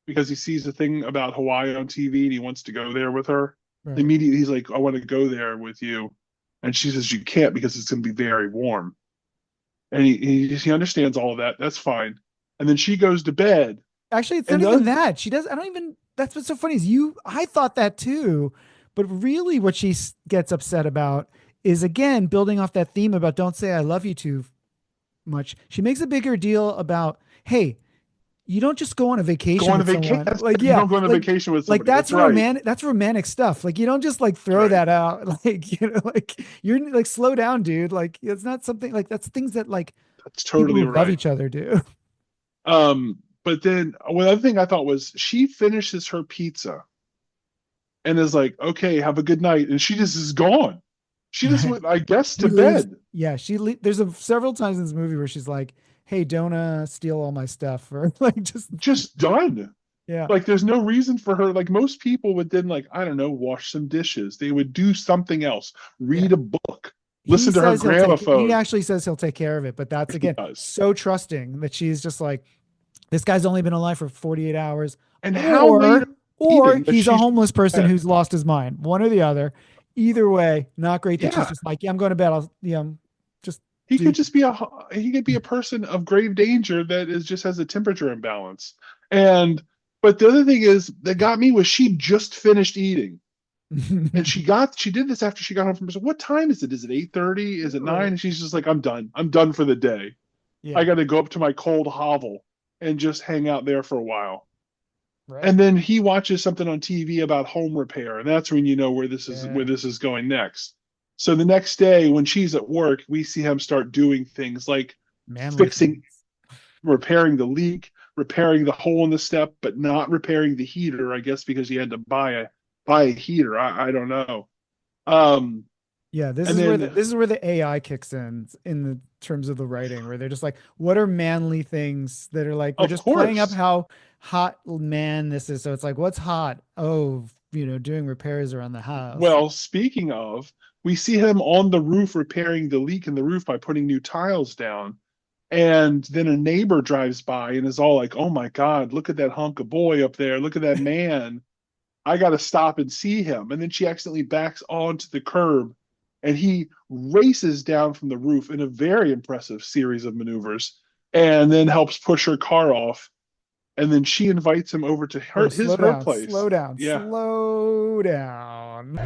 because he sees a thing about Hawaii on TV and he wants to go there with her. Right. Immediately he's like, I want to go there with you. And she says, you can't because it's going to be very warm. And he understands all of that. That's fine. And then she goes to bed. Actually, it's And not the even that. She does. I don't even. That's what's so funny is I thought that too, but really, what she gets upset about is again building off that theme about don't say I love you too much. She makes a bigger deal about, hey, you don't just go on a vacation. Go on a with vacation. someone. Like You yeah, don't go on a like, vacation with like somebody. that's right. romantic. That's romantic stuff. Like you don't just like throw Right. that out. Like like you're like slow down, dude. Like it's not something like that's things that like That's people totally who love right. each other do. But then one other thing I thought was she finishes her pizza and is like, okay, have a good night. And she just is gone. She just went, I guess, to She leaves- bed. Yeah, there's several times in this movie where she's like, "Hey, don't steal all my stuff," or like Just done. yeah, Like there's no reason for her. Like most people would then like, I don't know, wash some dishes. They would do something else, read a book. listen to her gramophone. He actually says he'll take care of it, but that's, again, does. so trusting that she's just like, this guy's only been alive for 48 hours. And how late or eating, but he's a she's- homeless person who's lost his mind. One or the other. Either way, not great that she's Yeah. just like, yeah, I'm going to bed. I'll, just He could just be a person of grave danger that just has a temperature imbalance. But the other thing is that got me was she just finished eating. And she did this after she got home from, so what time is it? Is it 8:30? Is it 9? And she's just like, I'm done. I'm done for the day. Yeah. I got to go up to my cold hovel and just hang out there for a while. Right. And then he watches something on TV about home repair, and that's when you know where this is going next. So the next day when she's at work, we see him start doing things like repairing the leak, repairing the hole in the step, but not repairing the heater, I guess because he had to buy a heater. I don't know. This is where the AI kicks in the terms of the writing, where they're just like, what are manly things that are like, we're just playing up how hot man this is. So it's like, what's hot? Oh, doing repairs around the house. Well, speaking of, we see him on the roof repairing the leak in the roof by putting new tiles down. And then a neighbor drives by and is all like, oh my God, look at that hunk of boy up there. Look at that man. I got to stop and see him. And then she accidentally backs onto the curb and he races down from the roof in a very impressive series of maneuvers and then helps push her car off. And then she invites him over to her place. Slow down. Yeah. Slow down.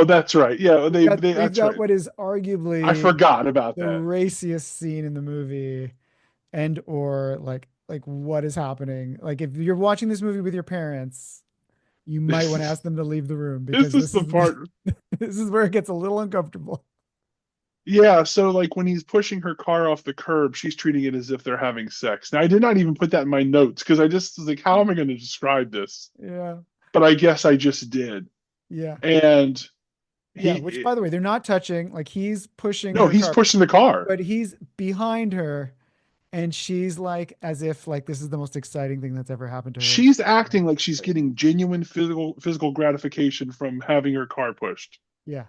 That's right. Yeah, they've got what is arguably, I forgot about the raciest scene in the movie, and or like what is happening. Like if you're watching this movie with your parents, you might want to ask them to leave the room because this is where it gets a little uncomfortable. Yeah, so like when he's pushing her car off the curb, she's treating it as if they're having sex. Now I did not even put that in my notes because I just was like, how am I going to describe this? Yeah. But I guess I just did. Yeah. And which by the way, they're not touching. Like he's pushing. No, he's pushing the car. But he's behind her. And she's like, as if like this is the most exciting thing that's ever happened to her. She's acting like she's getting genuine physical gratification from having her car pushed. Yeah.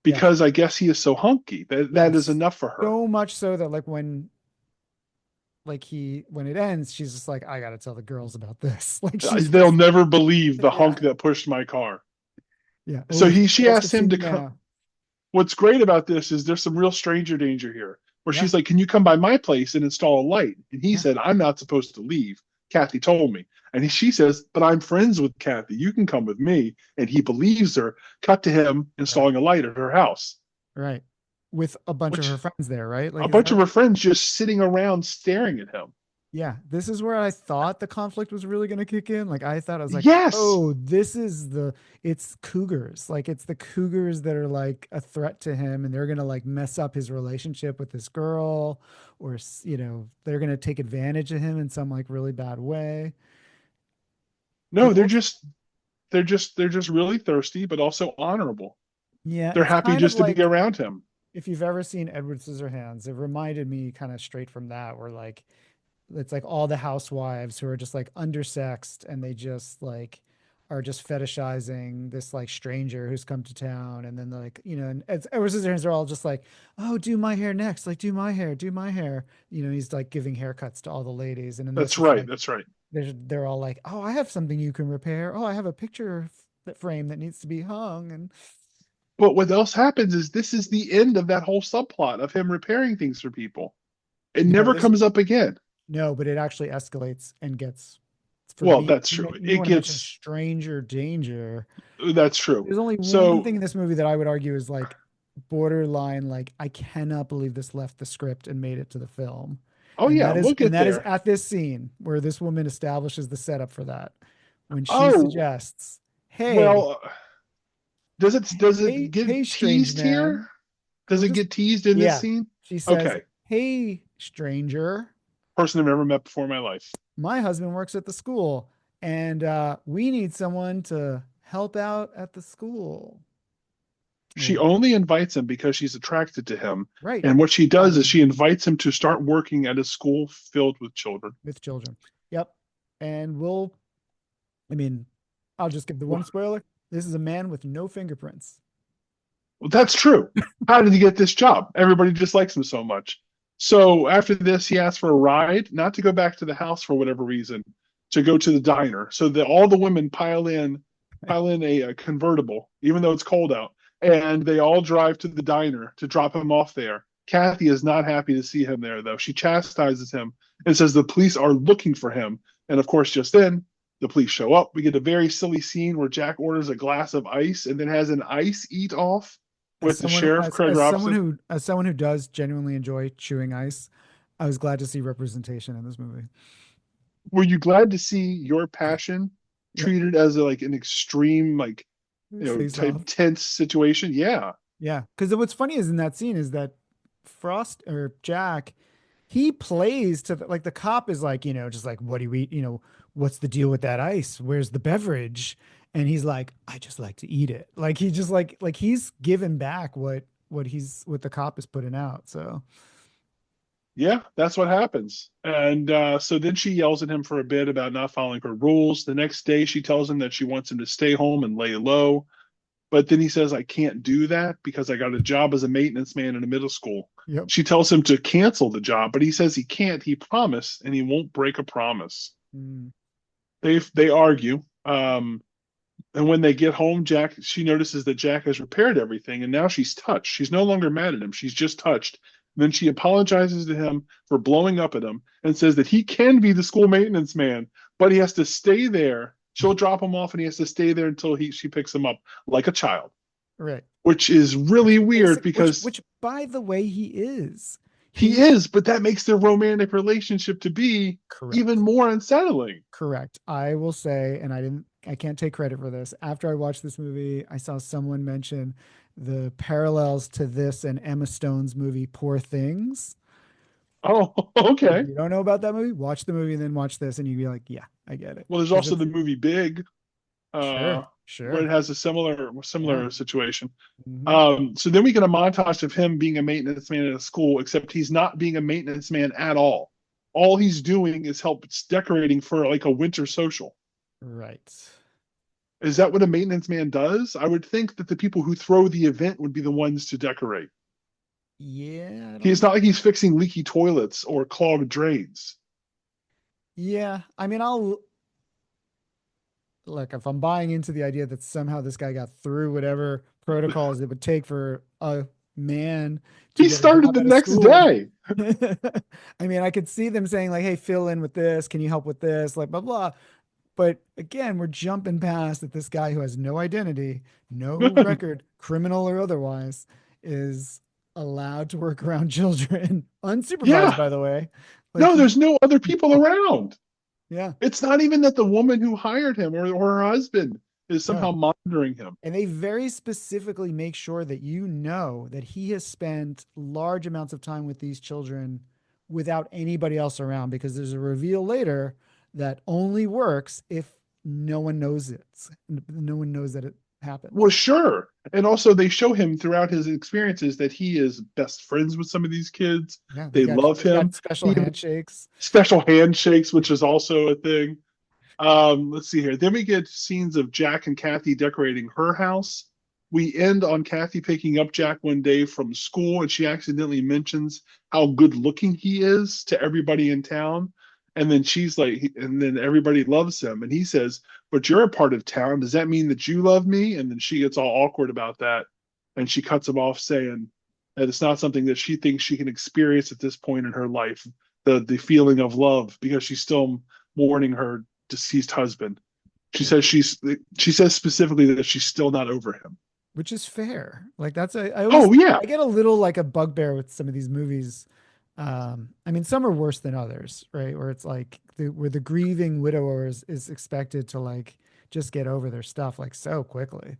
Because I guess he is so hunky that is enough for her. So much so that like when it ends, she's just like, I gotta tell the girls about this. Like they'll never believe the hunk that pushed my car. Yeah. So she asked him to come. What's great about this is there's some real stranger danger here. Where she's like, can you come by my place and install a light? And he said, I'm not supposed to leave. Kathy told me. And she says, but I'm friends with Kathy. You can come with me. And he believes her. Cut to him installing a light at her house. Right. With a bunch of her friends there, right? Like a bunch of her friends just sitting around staring at him. Yeah. This is where I thought the conflict was really going to kick in. Like I thought, I was like, yes. Oh, it's cougars. Like it's the cougars that are like a threat to him and they're going to like mess up his relationship with this girl or, they're going to take advantage of him in some like really bad way. No, they're just really thirsty, but also honorable. Yeah. They're happy just to be around him. If you've ever seen Edward Scissorhands, it reminded me kind of straight from that where like, it's like all the housewives who are just like undersexed and they just like are just fetishizing this like stranger who's come to town. And then like, and Edward Scissorhands are all just like, oh, do my hair next. Like do my hair. He's like giving haircuts to all the ladies. And then that's right. They're all like, oh, I have something you can repair. Oh, I have a picture frame that needs to be hung. But what else happens is this is the end of that whole subplot of him repairing things for people. It never comes up again. No, but it actually escalates and gets. That's true. It gets stranger danger. That's true. There's only one thing in this movie that I would argue is like borderline. Like I cannot believe this left the script and made it to the film. Oh yeah, that is at this scene where this woman establishes the setup for that when she suggests, "Hey, well, does it get teased here? Does it get teased in this scene?" She says, "Hey, stranger." Person I've ever met before in my life. My husband works at the school and we need someone to help out at the school. She only invites him because she's attracted to him. Right. And what she does is she invites him to start working at a school filled with children. With children. Yep. And I'll just give the one spoiler. This is a man with no fingerprints. Well, that's true. How did he get this job? Everybody just likes him so much. So after this, he asks for a ride, not to go back to the house for whatever reason, to go to the diner. So that all the women pile in a convertible, even though it's cold out. And they all drive to the diner to drop him off there. Kathy is not happy to see him there, though. She chastises him and says the police are looking for him. And of course, just then, the police show up. We get a very silly scene where Jack orders a glass of ice and then has an ice eat off with the sheriff, Craig Robinson. As someone who does genuinely enjoy chewing ice, I was glad to see representation in this movie. Were you glad to see your passion treated as an extreme, type tense situation? Yeah. Yeah. Because what's funny is in that scene is that Frost or Jack, he plays to the cop is just like, what do you eat? What's the deal with that ice? Where's the beverage? And he's like, I just like to eat it. Like he just like he's given back what the cop is putting out. So yeah, that's what happens. And so then she yells at him for a bit about not following her rules. The next day she tells him that she wants him to stay home and lay low. But then he says, I can't do that because I got a job as a maintenance man in a middle school. Yep. She tells him to cancel the job, but he says he can't. He promised, and he won't break a promise. They argue. And when they get home, she notices that Jack has repaired everything, and now she's touched. She's no longer mad at him. She's just touched. And then she apologizes to him for blowing up at him and says that he can be the school maintenance man, but he has to stay there. She'll drop him off, and he has to stay there until she picks him up like a child. Right. Which is really weird because... Which, by the way, he is. He is, but that makes their romantic relationship to be even more unsettling. Correct. I will say, and I can't take credit for this. After I watched this movie, I saw someone mention the parallels to this and Emma Stone's movie Poor Things. Oh, okay. If you don't know about that movie? Watch the movie and then watch this, and you'd be like, yeah, I get it. Well, there's also the movie Big. Sure. Where it has a similar situation. Mm-hmm. So then we get a montage of him being a maintenance man at a school, except he's not being a maintenance man at all. All he's doing is decorating for a winter social. Right. Is that what a maintenance man does? I would think that the people who throw the event would be the ones to decorate. Yeah. It's not like he's fixing leaky toilets or clogged drains. Yeah. I mean, look, if I'm buying into the idea that somehow this guy got through whatever protocols it would take for a man to he started the next day. I mean, I could see them saying like, hey, fill in with this. Can you help with this? Like, blah, blah. But again, we're jumping past that this guy who has no identity, no record, criminal or otherwise, is allowed to work around children, unsupervised, by the way. No, there's no other people around. Yeah. It's not even that the woman who hired him or her husband is somehow monitoring him. And they very specifically make sure that you know that he has spent large amounts of time with these children without anybody else around, because there's a reveal later that only works if no one knows it. No one knows that it happened. Well, sure. And also they show him throughout his experiences that he is best friends with some of these kids. Yeah, they love him. Special handshakes. Special handshakes, which is also a thing. Let's see here. Then we get scenes of Jack and Kathy decorating her house. We end on Kathy picking up Jack one day from school, and she accidentally mentions how good looking he is to everybody in town. And then she's like, and then everybody loves him. And he says, but you're a part of town. Does that mean that you love me? And then she gets all awkward about that. And she cuts him off saying that it's not something that she thinks she can experience at this point in her life, the feeling of love, because she's still mourning her deceased husband. She says she says specifically that she's still not over him. Which is fair. Like I get a little like a bugbear with some of these movies. I mean, some are worse than others, right? Where it's like where the grieving widower is expected to like just get over their stuff like so quickly.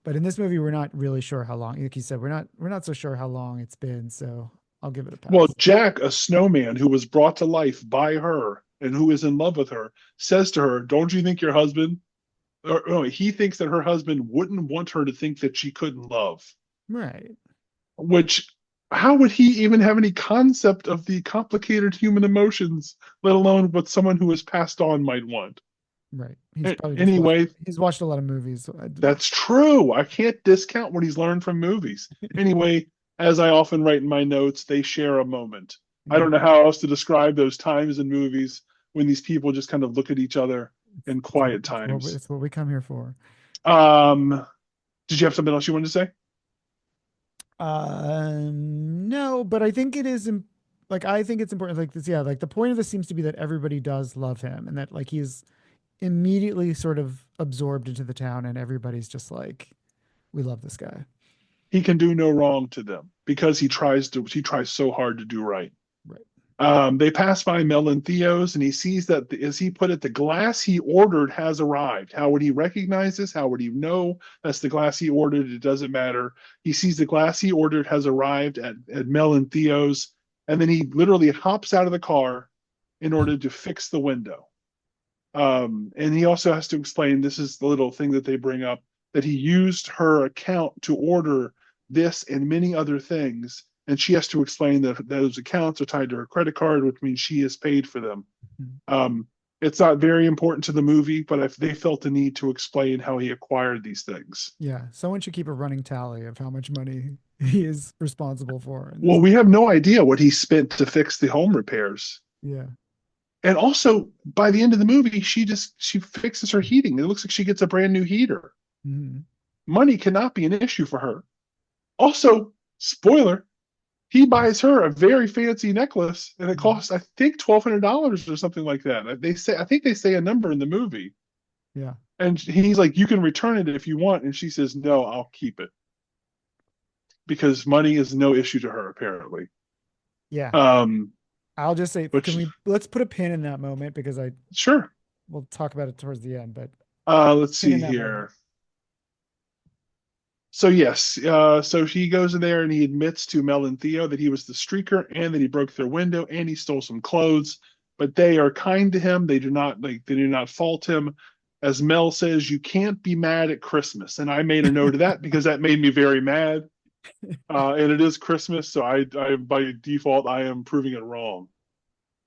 But in this movie, we're not really sure how long. Like you said, we're not so sure how long it's been. So I'll give it a pass. Well, Jack, a snowman who was brought to life by her and who is in love with her, says to her, "Don't you think your husband?" Or no, he thinks that her husband wouldn't want her to think that she couldn't love. Right. Which, how would he even have any concept of the complicated human emotions, let alone what someone who has passed on might want? Right. He's probably Anyway, he's watched a lot of movies. that's true. I can't discount what he's learned from movies. Anyway, as I often write in my notes, they share a moment. I don't know how else to describe those times in movies when these people just kind of look at each other in quiet times. It's what we come here for. Did you have something else you wanted to say? No, but I think it is I think it's important. Like this, yeah. Like the point of this seems to be that everybody does love him, and that like he's immediately sort of absorbed into the town, and everybody's just like, we love this guy. He can do no wrong to them because he tries so hard to do right. Right. They pass by Mel and Theo's, and he sees that, as he put it, the glass he ordered has arrived. How would he recognize this? How would he know that's the glass he ordered? It doesn't matter. He sees the glass he ordered has arrived at Mel and Theo's, and then he literally hops out of the car in order to fix the window. And he also has to explain, this is the little thing that they bring up, that he used her account to order this and many other things. And she has to explain that those accounts are tied to her credit card, which means she has paid for them. It's not very important to the movie, but if they felt the need to explain how he acquired these things. Yeah. Someone should keep a running tally of how much money he is responsible for. Well, we have no idea what he spent to fix the home repairs. Yeah. And also, by the end of the movie, she fixes her heating. It looks like she gets a brand new heater. Mm-hmm. Money cannot be an issue for her. Also, spoiler, he buys her a very fancy necklace, and it costs, I think, $1,200 or something like that. I think they say a number in the movie. Yeah. And he's like, you can return it if you want. And she says, no, I'll keep it. Because money is no issue to her, apparently. Yeah. I'll just say, let's put a pin in that moment because sure. We'll talk about it towards the end, but let's see here. So yes, so he goes in there and he admits to Mel and Theo that he was the streaker and that he broke their window and he stole some clothes, but they are kind to him. They do not fault him. As Mel says, you can't be mad at Christmas. And I made a note of that because that made me very mad. And it is Christmas, so I by default I am proving it wrong.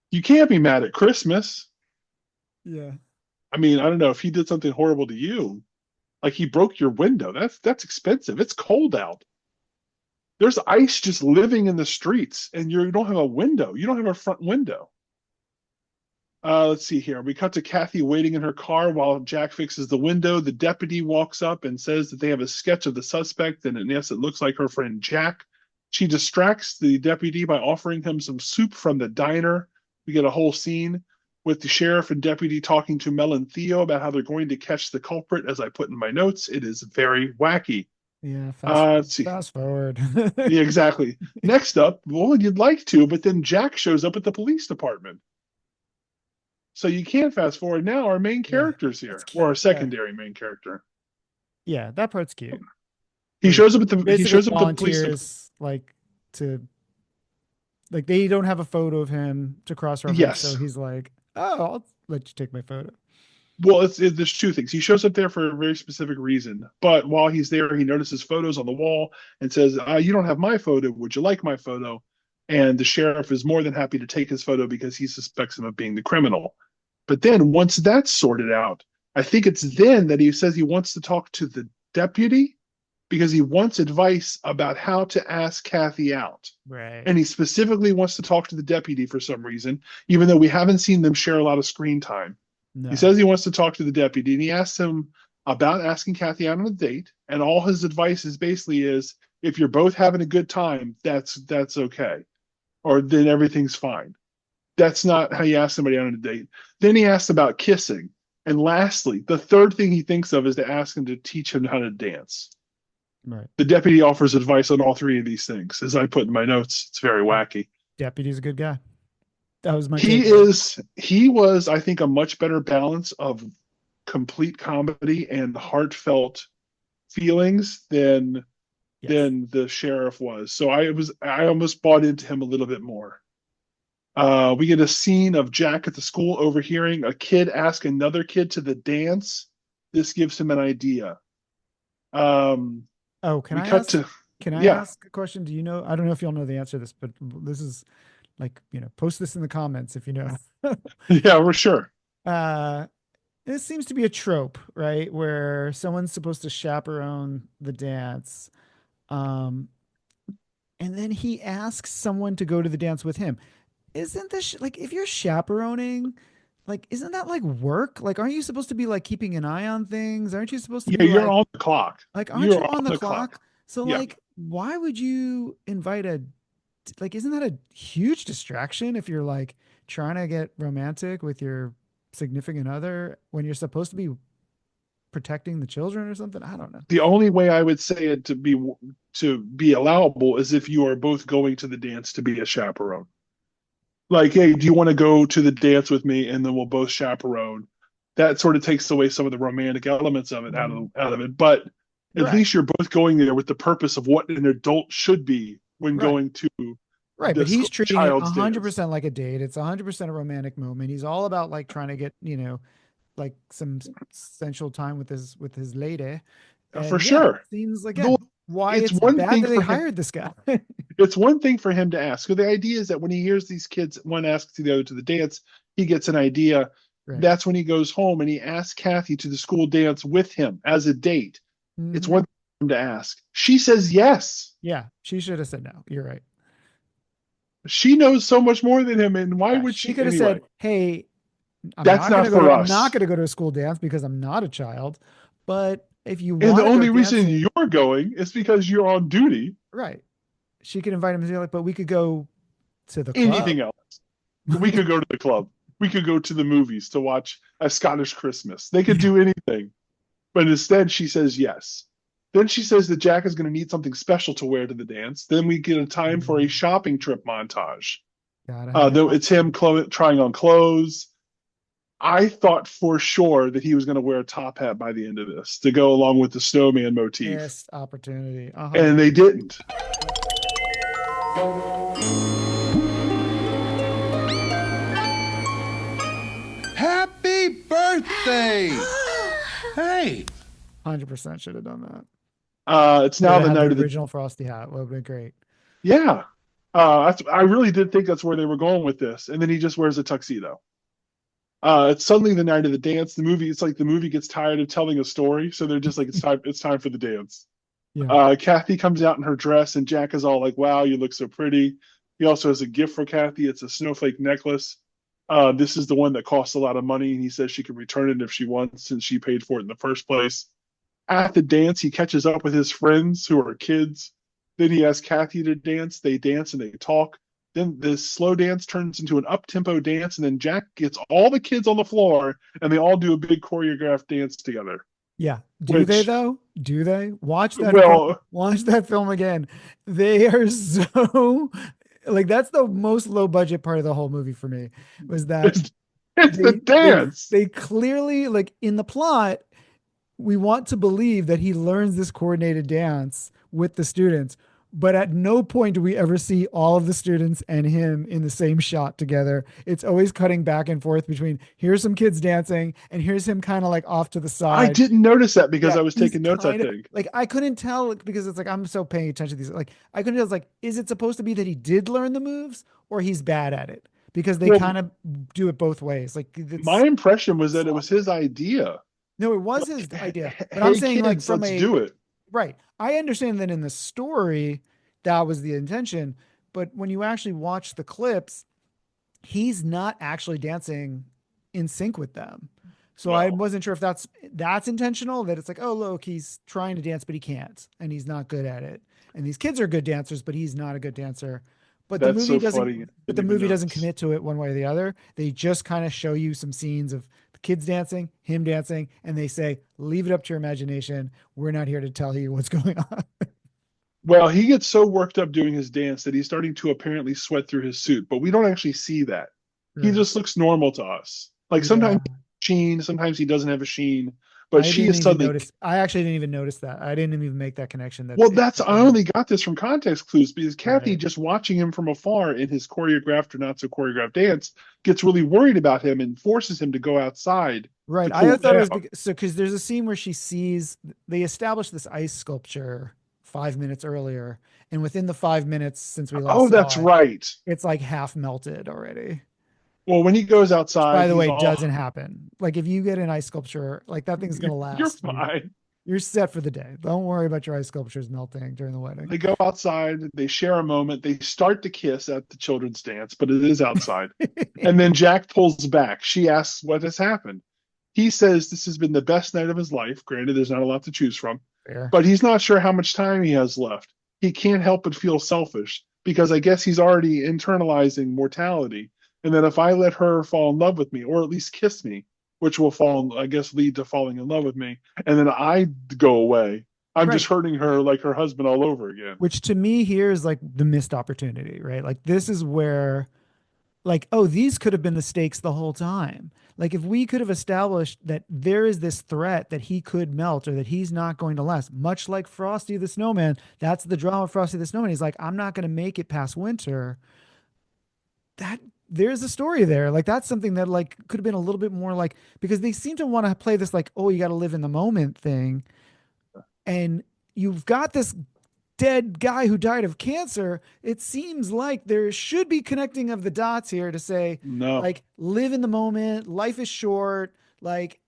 You can't be mad at Christmas. Yeah. I mean, I don't know if he did something horrible to you. Like he broke your window. That's expensive. It's cold out. There's ice just living in the streets, and you don't have a window. You don't have a front window. Let's see here. We cut to Kathy waiting in her car while Jack fixes the window. The deputy walks up and says that they have a sketch of the suspect, and yes, it looks like her friend Jack. She distracts the deputy by offering him some soup from the diner. We get a whole scene with the sheriff and deputy talking to Mel and Theo about how they're going to catch the culprit. As I put in my notes, it is very wacky. Yeah, fast forward. Yeah, exactly. Next up, well, you'd like to, but then Jack shows up at the police department. So you can't fast forward now. Our main character's here, or our secondary main character. Yeah, that part's cute. He shows up at the police. Like they don't have a photo of him to cross-reference, yes. So he's like, "Oh, I'll let you take my photo." Well, there's two things. He shows up there for a very specific reason, but while he's there, he notices photos on the wall and says, "You don't have my photo. Would you like my photo?" And the sheriff is more than happy to take his photo because he suspects him of being the criminal. But then once that's sorted out, I think it's then that he says he wants to talk to the deputy because he wants advice about how to ask Kathy out. Right. And he specifically wants to talk to the deputy for some reason, even though we haven't seen them share a lot of screen time. No. He says he wants to talk to the deputy, and he asks him about asking Kathy out on a date. And all his advice is basically is, if you're both having a good time, that's okay. Or then everything's fine. That's not how you ask somebody out on a date. Then he asks about kissing. And lastly, the third thing he thinks of is to ask him to teach him how to dance. Right. The deputy offers advice on all three of these things. As I put in my notes, it's very wacky. Deputy's a good guy. That was my He was, I think, a much better balance of complete comedy and heartfelt feelings than the sheriff was. So I almost bought into him a little bit more. We get a scene of Jack at the school overhearing a kid ask another kid to the dance. This gives him an idea. Can I ask Can I Yeah. ask a question? Do you know? I don't know if y'all know the answer to this, but this is like, post this in the comments if you know. Yeah, we're sure. This seems to be a trope, right? Where someone's supposed to chaperone the dance. Um, and then he asks someone to go to the dance with him. Isn't this like, if you're chaperoning, like, isn't that like work? Like, aren't you supposed to be like keeping an eye on things? Aren't you supposed to Yeah, be you're like, on the clock. aren't You're you on the clock? So Yeah. like, why would you invite like, isn't that a huge distraction if you're like trying to get romantic with your significant other when you're supposed to be protecting the children or something? I don't know. The only way I would say it to be allowable is if you are both going to the dance to be a chaperone. Like, hey, do you want to go to the dance with me, and then we'll both chaperone? That sort of takes away some of the romantic elements of it out of it. But at Right. least you're both going there with the purpose of what an adult should be when Right. going to Right, the but he's treating it child's 100% like a date. It's 100% a romantic moment. He's all about like trying to get, like some sensual time with his lady. dance. And For yeah, sure. it seems like Well, why it's it's one bad thing that they for him- hired this guy. It's one thing for him to ask. So the idea is that when he hears these kids, one asks the other to the dance, he gets an idea. Right. That's when he goes home and he asks Kathy to the school dance with him as a date. It's Mhm. one thing for him to ask. She says yes. Yeah, she should have said no. You're right. She knows so much more than him, and why Yeah, would she? she could have Anyway, said, "Hey, That's not I'm for us." not going to go to a school dance because I'm not a child. But if you want and the to only go reason dancing, you're going is because you're on duty. right?" She could invite him to like, but we could go to the Anything club. else. We could go to the club. We could go to the movies to watch A Scottish Christmas. They could do anything. But instead, she says yes. Then she says that Jack is going to need something special to wear to the dance. Then we get a time for a shopping trip montage. Though it's him trying on clothes. I thought for sure that he was going to wear a top hat by the end of this to go along with the snowman motif. Missed opportunity. And they didn't. Happy birthday! Hey, 100% should have done that. It's now Could've the had night of the original Frosty hat. Would have been great. Yeah. I really did think that's where they were going with this. And then he just wears a tuxedo. It's suddenly the night of the dance. It's like the movie gets tired of telling a story. So they're just like, it's time for the dance. Yeah. Kathy comes out in her dress and Jack is all like, wow, you look so pretty. He also has a gift for Kathy. It's a snowflake necklace. This is the one that costs a lot of money. And he says she can return it if she wants since she paid for it in the first place. At the dance, he catches up with his friends who are kids. Then he asks Kathy to dance. They dance and they talk. Then this slow dance turns into an up-tempo dance, and then Jack gets all the kids on the floor, and they all do a big choreographed dance together. Yeah. Do they though? Do they? Watch that. Well, watch that film again. They are so like, that's the most low budget part of the whole movie for me, was that it's the dance. They clearly, like, in the plot, we want to believe that he learns this coordinated dance with the students, but at no point do we ever see all of the students and him in the same shot together. It's always cutting back and forth between, here's some kids dancing and here's him kind of like off to the side. I didn't notice that because Yeah, I was he's taking notes, I kind of- think. Like, I couldn't tell because it's like, I'm so paying attention to these. Like, I couldn't tell, it's like, is it supposed to be that he did learn the moves or he's bad at it? Because they kind of do it both ways. Like, My impression was that it was his idea. no, it was his idea. But Hey, I'm saying, kids, like, from let's a do it. right. I understand that in the story, that was the intention. But when you actually watch the clips, he's not actually dancing in sync with them. So I wasn't sure if that's intentional, that it's like, oh, look, he's trying to dance, but he can't, and he's not good at it. And these kids are good dancers, but he's not a good dancer. But the That's movie so funny. doesn't. But the Didn't even movie doesn't notice. commit to it one way or the other. They just kind of show you some scenes of the kids dancing, him dancing, and they say, "Leave it up to your imagination. We're not here to tell you what's going on." Well, he gets so worked up doing his dance that he's starting to apparently sweat through his suit, but we don't actually see that. He Right. just looks normal to us. Like sometimes sheen, sometimes he doesn't have a sheen, but she is suddenly. I actually didn't even notice that. I didn't even make that connection. Well, I only got this from context clues because Kathy, Right. just watching him from afar in his choreographed or not so choreographed dance, gets really worried about him and forces him to go outside. Right. to I cool thought it was down. because there's a scene where they establish this ice sculpture 5 minutes earlier, and within the 5 minutes since we last Oh, saw that's it, right. it's like half melted already. Well, when he goes Which, outside, by the he's way, all, doesn't happen. Like if you get an ice sculpture, like that thing's gonna you're last. fine. You're set for the day. Don't worry about your ice sculptures melting during the wedding. They go outside, they share a moment, they start to kiss at the children's dance, but it is outside. And then Jack pulls back. She asks what has happened. He says this has been the best night of his life. Granted, there's not a lot to choose from, Fair. but he's not sure how much time he has left. He can't help but feel selfish because I guess he's already internalizing mortality. And then if I let her fall in love with me, or at least kiss me, which will fall, I guess, lead to falling in love with me, and then I go away, I'm just hurting her like her husband all over again. Which to me here is like the missed opportunity, right? Like this is where, like, oh, these could have been the stakes the whole time. Like if we could have established that there is this threat that he could melt or that he's not going to last, much like Frosty the Snowman. That's the drama of Frosty the Snowman. He's like, I'm not going to make it past winter. That there's a story there. Like that's something that like could have been a little bit more like, because they seem to want to play this like, oh, you got to live in the moment thing. And you've got this dead guy who died of cancer. It seems like there should be connecting of the dots here to say, no, like, live in the moment. Life is short. Like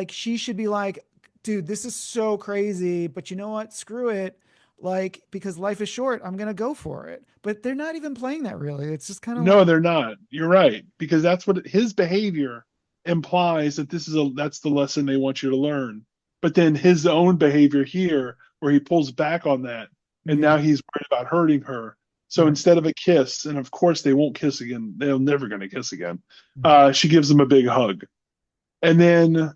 she should be like, dude, this is so crazy, but you know what? Screw it. Like, because life is short, I'm going to go for it. But they're not even playing that really. It's just kind of no, like, they're not. You're right, because that's what his behavior implies, that that's the lesson they want you to learn. But then his own behavior here, where he pulls back on that, and now he's worried about hurting her. So instead of a kiss, and of course they won't kiss again, they're never going to kiss again. She gives him a big hug, and then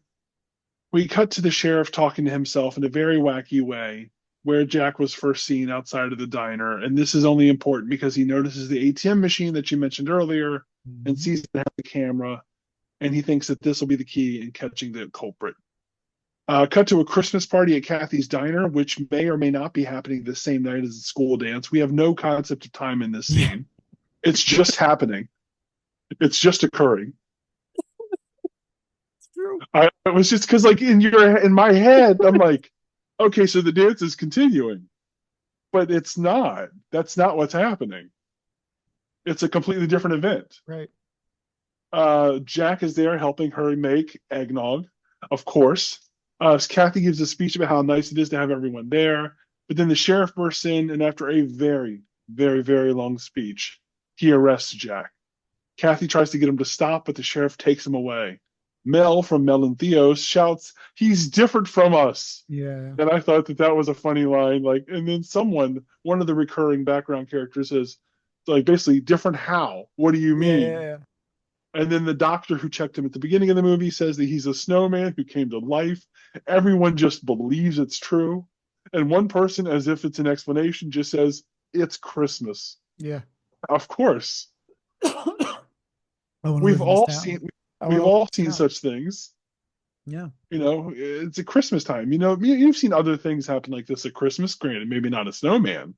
we cut to the sheriff talking to himself in a very wacky way, where Jack was first seen outside of the diner. And this is only important because he notices the ATM machine that you mentioned earlier and sees it has the camera, and he thinks that this will be the key in catching the culprit. Cut to a Christmas party at Kathy's diner, which may or may not be happening the same night as the school dance. We have no concept of time in this scene. It's just happening. It's just occurring. it's true. It was just because, like, in my head, I'm like, okay, so the dance is continuing, but it's not. That's not what's happening. It's a completely different event. Right. Jack is there helping her make eggnog, of course. Kathy gives a speech about how nice it is to have everyone there. But then the sheriff bursts in, and after a very, very, very long speech, he arrests Jack. Kathy tries to get him to stop, but the sheriff takes him away. Mel from Mel and Theos shouts, "He's different from us." Yeah. And I thought that was a funny line. Like, and then one of the recurring background characters says, like, basically, different how? What do you mean? Yeah. And then the doctor who checked him at the beginning of the movie says that he's a snowman who came to life. Everyone just believes it's true. And one person, as if it's an explanation, just says, "It's Christmas." Yeah. Of course. We've We've all seen such things. Yeah. You know, it's a Christmas time. You know, you've seen other things happen like this at Christmas, granted, maybe not a snowman.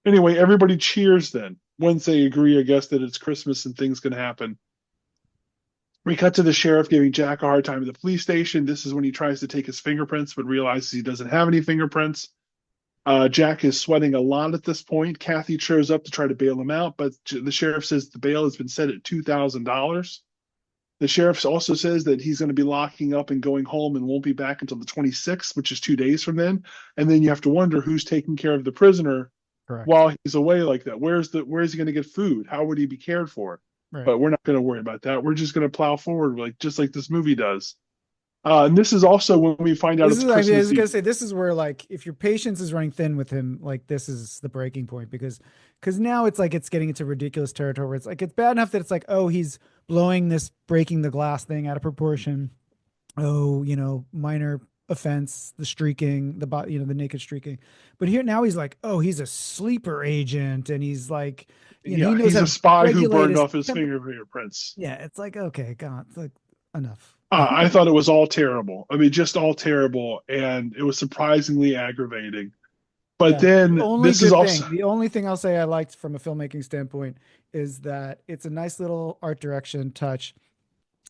Anyway, everybody cheers then once they agree, I guess, that it's Christmas and things can happen. We cut to the sheriff giving Jack a hard time at the police station. This is when he tries to take his fingerprints, but realizes he doesn't have any fingerprints. Jack is sweating a lot at this point. Kathy shows up to try to bail him out, but the sheriff says the bail has been set at $2,000. The sheriff also says that he's going to be locking up and going home and won't be back until the 26th, which is 2 days from then. And then you have to wonder who's taking care of the prisoner while he's away like that. Where is he going to get food? How would he be cared for? Right. But we're not going to worry about that. We're just going to plow forward, just like this movie does. And this is also when we find out it's Christmas I was going to Eve. say, this is where, like, if your patience is running thin with him, like, this is the breaking point, because now it's like it's getting into ridiculous territory where it's like, it's bad enough that it's like, oh, he's breaking the glass thing out of proportion. Oh, minor offense, the streaking, the naked streaking. But here now he's like, oh, he's a sleeper agent, and he's like, he knows he's a spy who burned off his fingerprints. Yeah, it's like, okay, God, it's like, enough. I thought it was all terrible. I mean, just all terrible, and it was surprisingly aggravating. But then this is also the only thing I'll say I liked from a filmmaking standpoint is that it's a nice little art direction touch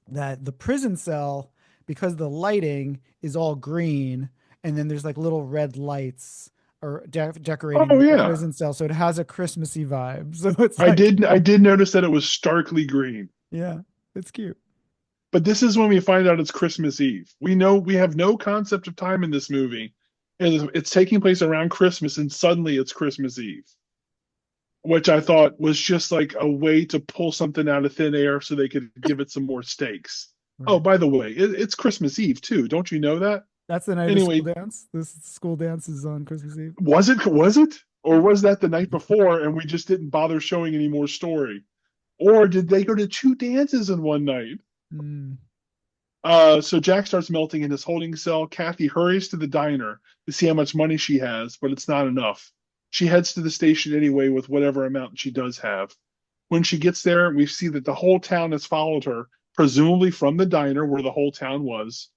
that the prison cell, because the lighting is all green and then there's like little red lights or decorating Oh, the yeah. prison cell, so it has a Christmassy vibe. So it's I like, did notice that it was starkly green. yeah, it's cute. But this is when we find out it's Christmas Eve. We have no concept of time in this movie. And it's taking place around Christmas, and suddenly it's Christmas Eve, which I thought was just like a way to pull something out of thin air so they could give it some more stakes. Right. Oh, by the way, it's Christmas Eve too. Don't you know that? That's the night Anyway, of the school dance. This school dance is on Christmas Eve. Was it? Or was that the night before and we just didn't bother showing any more story? Or did they go to 2 dances in one night? Mm. So Jack starts melting in his holding cell. Kathy hurries to the diner to see how much money she has, but it's not enough. She heads to the station anyway with whatever amount she does have. When she gets there, we see that the whole town has followed her, presumably from the diner where the whole town was,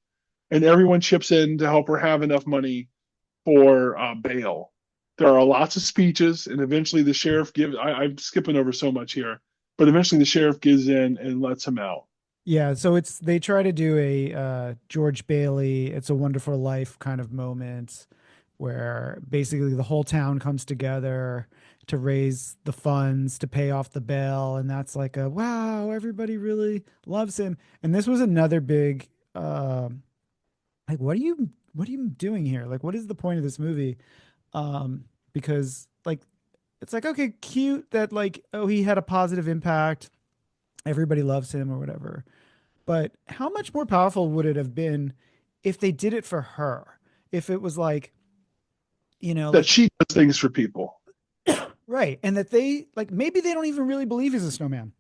and everyone chips in to help her have enough money for bail. There are lots of speeches, and eventually the sheriff gives. I'm skipping over so much here, but eventually the sheriff gives in and lets him out. Yeah, so they try to do a George Bailey, It's a Wonderful Life kind of moment where basically the whole town comes together to raise the funds to pay off the bail, and that's like a wow, everybody really loves him. And this was another big like what are you doing here? Like what is the point of this movie? Because like it's like okay, cute that like oh he had a positive impact, everybody loves him or whatever. But how much more powerful would it have been if they did it for her? If it was like, you know, That like, she does things for people. right. And that they like maybe they don't even really believe he's a snowman.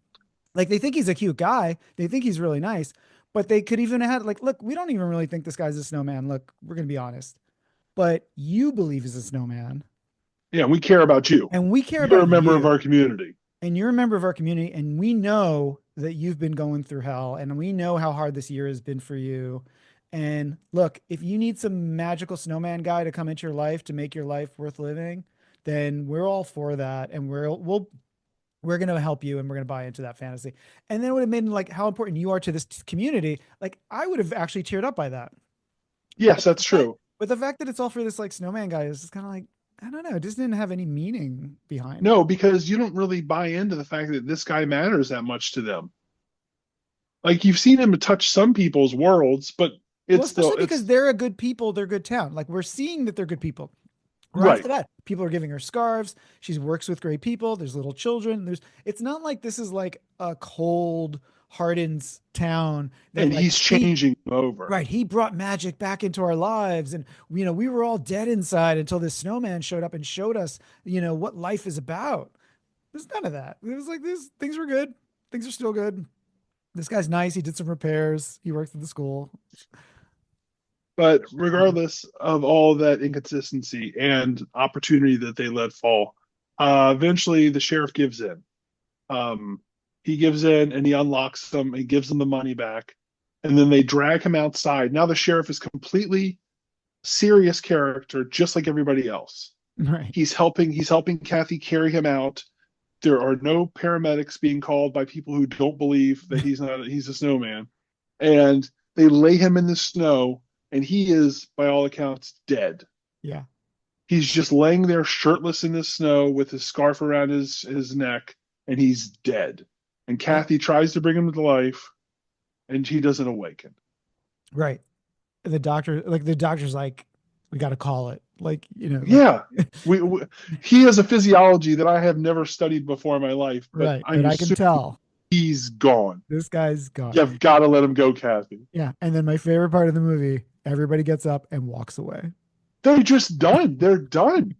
Like they think he's a cute guy. They think he's really nice. But they could even have like, look, we don't even really think this guy's a snowman. Look, we're gonna be honest. But you believe he's a snowman. Yeah, we care about you. And we care You're about a member you. of our community. And you're a member of our community, and we know that you've been going through hell, and we know how hard this year has been for you. And look, if you need some magical snowman guy to come into your life to make your life worth living, then we're all for that, and we're going to help you, and we're going to buy into that fantasy. And then it would have made like how important you are to this community. Like I would have actually teared up by that. Yes, that's true. But the fact that it's all for this like snowman guy is just kind of like, I don't know. It just didn't have any meaning behind it. No, because you don't really buy into the fact that this guy matters that much to them. Like you've seen him touch some people's worlds, but it's especially because they're a good people, they're a good town. Like we're seeing that they're good people. Right. After that, people are giving her scarves. She works with great people. There's little children. It's not like this is like a cold, hardened town. And like, he's changing them over. Right. He brought magic back into our lives. And, you know, we were all dead inside until this snowman showed up and showed us, you know, what life is about. There's none of that. It was like this. Things were good. Things are still good. This guy's nice. He did some repairs. He works at the school. But regardless of all that inconsistency and opportunity that they let fall, eventually the sheriff gives in. He gives in and he unlocks them and gives them the money back. And then they drag him outside. Now the sheriff is completely serious character, just like everybody else. Right. He's helping Kathy carry him out. There are no paramedics being called by people who don't believe that he's a snowman. And they lay him in the snow, and he is, by all accounts, dead. Yeah. He's just laying there shirtless in the snow with his scarf around his neck, and he's dead. And Kathy tries to bring him to life, and he doesn't awaken. Right. The doctor's like, we got to call it. Like, you know. Yeah. He has a physiology that I have never studied before in my life. But right. But I can tell. He's gone. This guy's gone. You've got to let him go, Kathy. Yeah. And then my favorite part of the movie, everybody gets up and walks away. They're just done. They're done.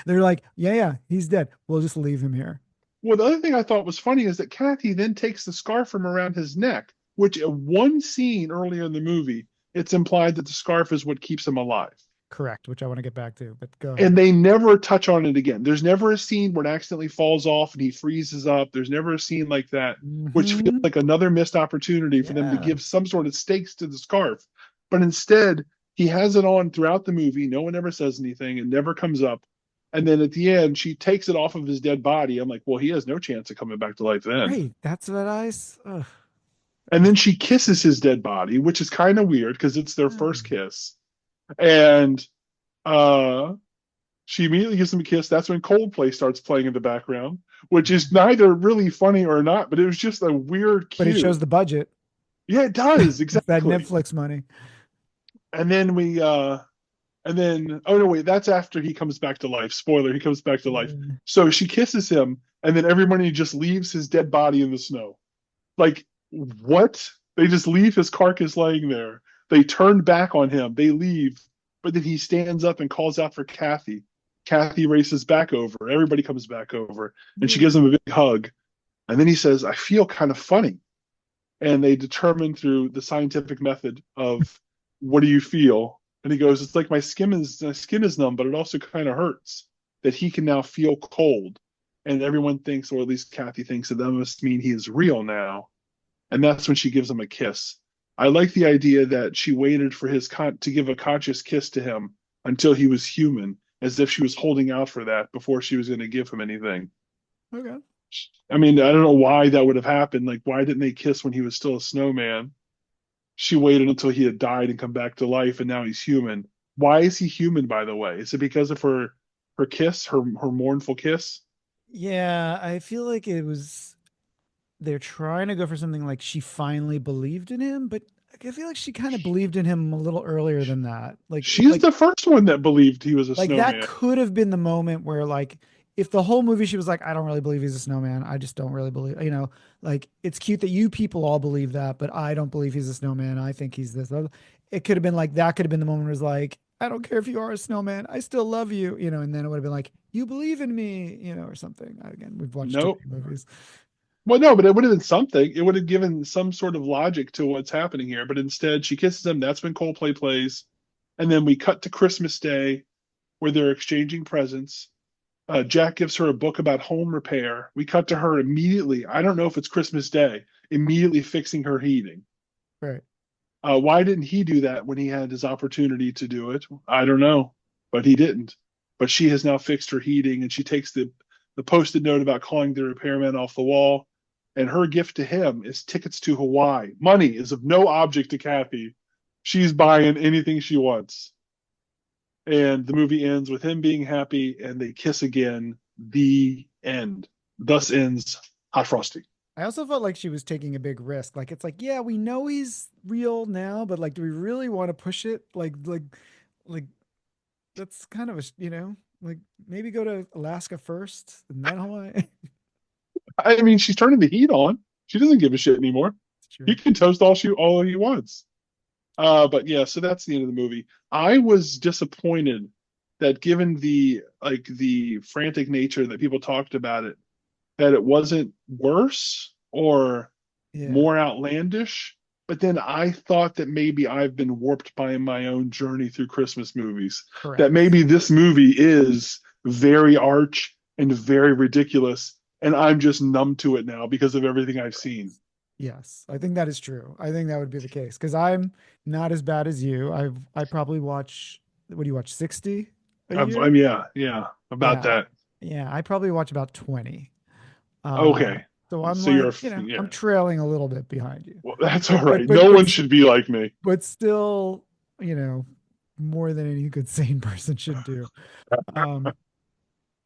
They're like, yeah, he's dead. We'll just leave him here. Well, the other thing I thought was funny is that Kathy then takes the scarf from around his neck, which in one scene earlier in the movie, it's implied that the scarf is what keeps him alive. Correct, which I want to get back to, but go ahead. And they never touch on it again. There's never a scene where it accidentally falls off and he freezes up. There's never a scene like that, which feels like another missed opportunity for them to give some sort of stakes to the scarf. But instead, he has it on throughout the movie. No one ever says anything. It never comes up. And then at the end, she takes it off of his dead body. I'm like, well, he has no chance of coming back to life then. Right, that's what And then she kisses his dead body, which is kind of weird because it's their first kiss. And She immediately gives him a kiss. That's when Coldplay starts playing in the background, which is neither really funny or not, but it was just a weird cue. But it shows the budget. Yeah, it does. It's that Exactly. Netflix money. And then oh no, wait, that's after he comes back to life. Spoiler, he comes back to life. So she kisses him, and then everybody just leaves his dead body in the snow. Like, what? They just leave his carcass laying there. They turn back on him. They leave, but then he stands up and calls out for Kathy. Kathy races back over. Everybody comes back over, and she gives him a big hug. And then he says, I feel kind of funny. And they determine through the scientific method of what do you feel? And he goes, it's like my skin is numb, but it also kind of hurts that he can now feel cold. And everyone thinks, or at least Kathy thinks, that must mean he is real now. And that's when she gives him a kiss. I like the idea that she waited for to give a conscious kiss to him until he was human, as if she was holding out for that before she was going to give him anything. Okay. I mean, I don't know why that would have happened. Like, why didn't they kiss when he was still a snowman? She waited until he had died and come back to life, and now he's human. Why is he human, by the way? Is it because of her kiss, her mournful kiss? Yeah, I feel like they're trying to go for something like she finally believed in him, but I feel like she kind of believed in him a little earlier than that. Like, she's the first one that believed he was a snowman. That could have been the moment where, like, if the whole movie she was like, I don't really believe he's a snowman. I just don't really believe, like, it's cute that you people all believe that, but I don't believe he's a snowman. I think he's this. It could have been like, that could have been the moment where it was like, I don't care if you are a snowman. I still love you, and then it would have been like, you believe in me, or something. Again, we've watched too many movies. Well, no, but it would have been something. It would have given some sort of logic to what's happening here. But instead, she kisses him. That's when Coldplay plays. And then we cut to Christmas Day where they're exchanging presents. Jack gives her a book about home repair. We cut to her immediately. I don't know if it's Christmas Day, immediately fixing her heating. Right. Why didn't he do that when he had his opportunity to do it? I don't know, but he didn't. But she has now fixed her heating, and she takes the Post-it note about calling the repairman off the wall. And her gift to him is tickets to Hawaii. Money is of no object to Kathy. She's buying anything she wants. And the movie ends with him being happy, and they kiss again. The end. Thus ends Hot Frosty. I also felt like she was taking a big risk. Like, it's like, yeah, we know he's real now, but like, do we really want to push it? Like that's kind of a, like, maybe go to Alaska first and then Hawaii. I mean, she's turning the heat on. She doesn't give a shit anymore. He can toast all he wants. But yeah, so that's the end of the movie. I was disappointed that given the frantic nature that people talked about it, that it wasn't worse or more outlandish. But then I thought that maybe I've been warped by my own journey through Christmas movies. Correct. That maybe this movie is very arch and very ridiculous, and I'm just numb to it now because of everything I've seen. Yes, I think that is true. I think that would be the case because I'm not as bad as you. I probably watch, what do you watch, 60? Yeah, about that. Yeah, I probably watch about 20. Okay. So I'm I'm trailing a little bit behind you. Well, that's all right. No one should be like me. But still, more than any good sane person should do.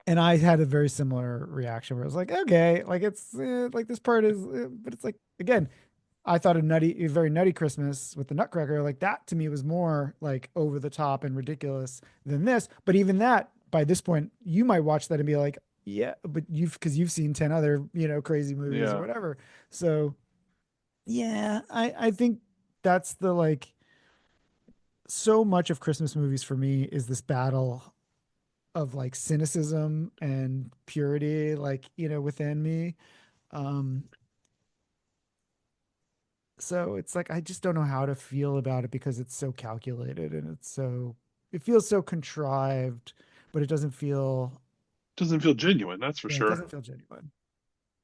And I had a very similar reaction where I was like, okay, like it's like this part is, but it's like, again, I thought a very nutty Christmas with the Nutcracker, like that to me was more like over the top and ridiculous than this. But even that, by this point, you might watch that and be like, yeah, but because you've seen 10 other, crazy movies or whatever. So yeah, I think that's the, like, so much of Christmas movies for me is this battle of like cynicism and purity, like, within me. So it's like, I just don't know how to feel about it because it's so calculated and it feels so contrived, but it doesn't feel genuine. That's for sure. It doesn't feel genuine.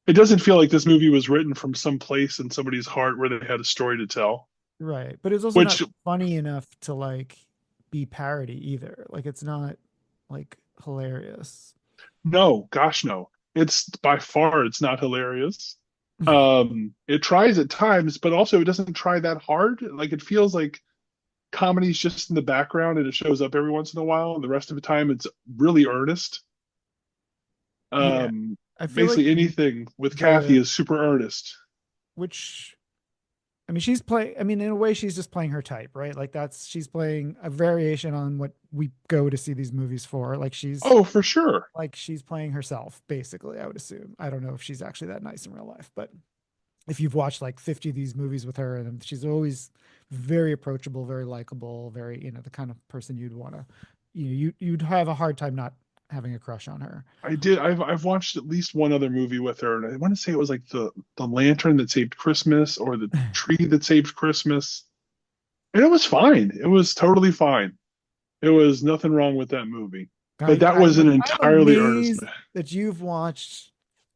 It doesn't feel like this movie was written from some place in somebody's heart where they had a story to tell. Right. But it's also not funny enough to like be parody either. Like, it's not like hilarious. No, gosh, no. It's not hilarious. It tries at times, but also it doesn't try that hard. Like, it feels like comedy's just in the background and it shows up every once in a while, and the rest of the time it's really earnest. Yeah, I feel like Basically anything with Kathy is super earnest. which I mean, she's playing. I mean, in a way, she's just playing her type, right? Like she's playing a variation on what we go to see these movies for. Like Oh, for sure. like she's playing herself, basically. I would assume. I don't know if she's actually that nice in real life, but if you've watched like 50 of these movies with her, and she's always very approachable, very likable, very the kind of person you'd want to, you'd have a hard time not having a crush on her. I did. I've watched at least one other movie with her, and I want to say it was like the lantern that saved Christmas or the tree that saved Christmas, and it was fine. It was totally fine. It was nothing wrong with that movie. But that was an entirely earnest. That you've watched.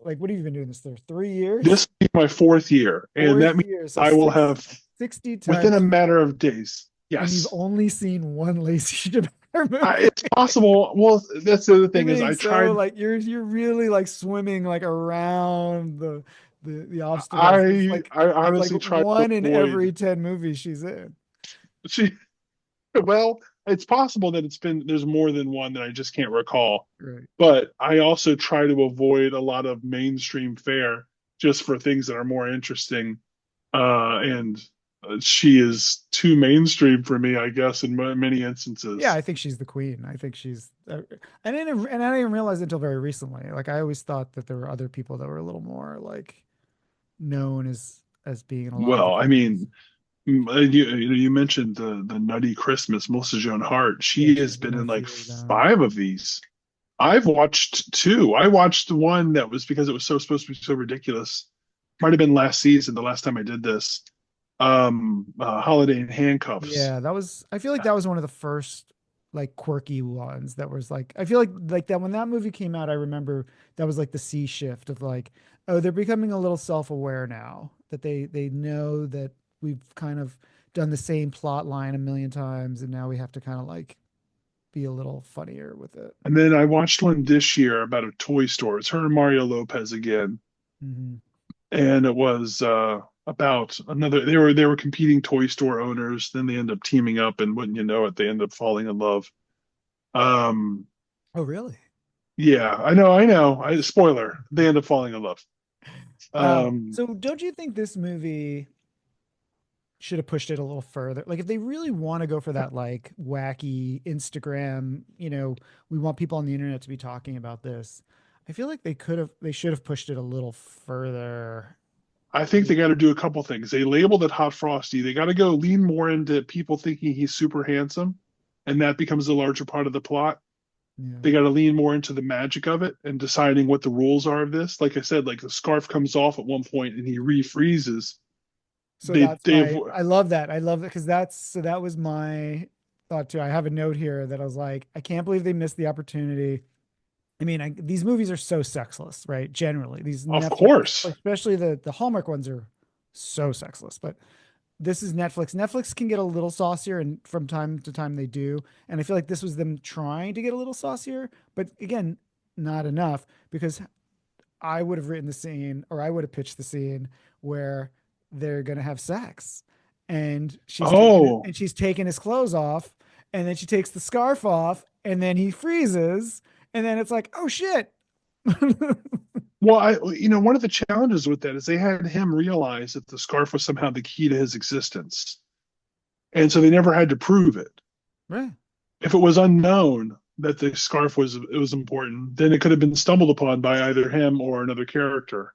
Like, what have you been doing this for? 3 years? This will be my 4th year, and that means so I will have 60 times within a matter of days. Yes, and you've only seen one Lacey Chabert movie. It's possible. Well, that's the other thing is I tried. Like you're really like swimming like around the obstacles. I honestly like tried one to in avoid. every 10 movies she's in. Well, it's possible that there's more than one that I just can't recall. Right. But I also try to avoid a lot of mainstream fare just for things that are more interesting. And she is too mainstream for me, I guess, in many instances. Yeah, I think she's the queen. I think she's, and I didn't realize it until very recently. Like I always thought that there were other people that were a little more like known as being in a lot. Well, I mean, you mentioned the Nutty Christmas, Melissa Joan Hart. She has been in like 5 of these. I've watched 2. I watched the one that was because it was supposed to be so ridiculous. Might have been last season, the last time I did this. Holiday in Handcuffs. Yeah, I feel like that was one of the first like quirky ones that was like, I feel like that when that movie came out, I remember that was like the sea shift of like, oh, they're becoming a little self-aware now that they know that we've kind of done the same plot line a million times, and now we have to kind of like be a little funnier with it. And then I watched one this year about a toy store. It's her and Mario Lopez again. Mm-hmm. And it was about another. They were competing toy store owners. Then they end up teaming up, and wouldn't you know it, they end up falling in love. Oh, really? Yeah, I know. Spoiler: they end up falling in love. So, don't you think this movie should have pushed it a little further? Like, if they really want to go for that, like wacky Instagram, we want people on the internet to be talking about this. I feel like they should have pushed it a little further. I think they got to do a couple things. They labeled it Hot Frosty. They got to go lean more into people thinking he's super handsome, and that becomes a larger part of the plot. Yeah. They got to lean more into the magic of it and deciding what the rules are of this. Like I said, like the scarf comes off at one point and he refreezes. So I love that. I love that because that was my thought too. I have a note here that I was like, I can't believe they missed the opportunity. I mean, these movies are so sexless, right? Generally, these of course, especially the Hallmark ones are so sexless. But this is Netflix. Netflix can get a little saucier, and from time to time they do. And I feel like this was them trying to get a little saucier, but again, not enough, because I would have written the scene, or I would have pitched the scene where they're gonna have sex, and she's taking his clothes off, and then she takes the scarf off, and then he freezes. And then it's like, oh shit. Well, one of the challenges with that is they had him realize that the scarf was somehow the key to his existence. And so they never had to prove it. Right. If it was unknown that the scarf was important, then it could have been stumbled upon by either him or another character.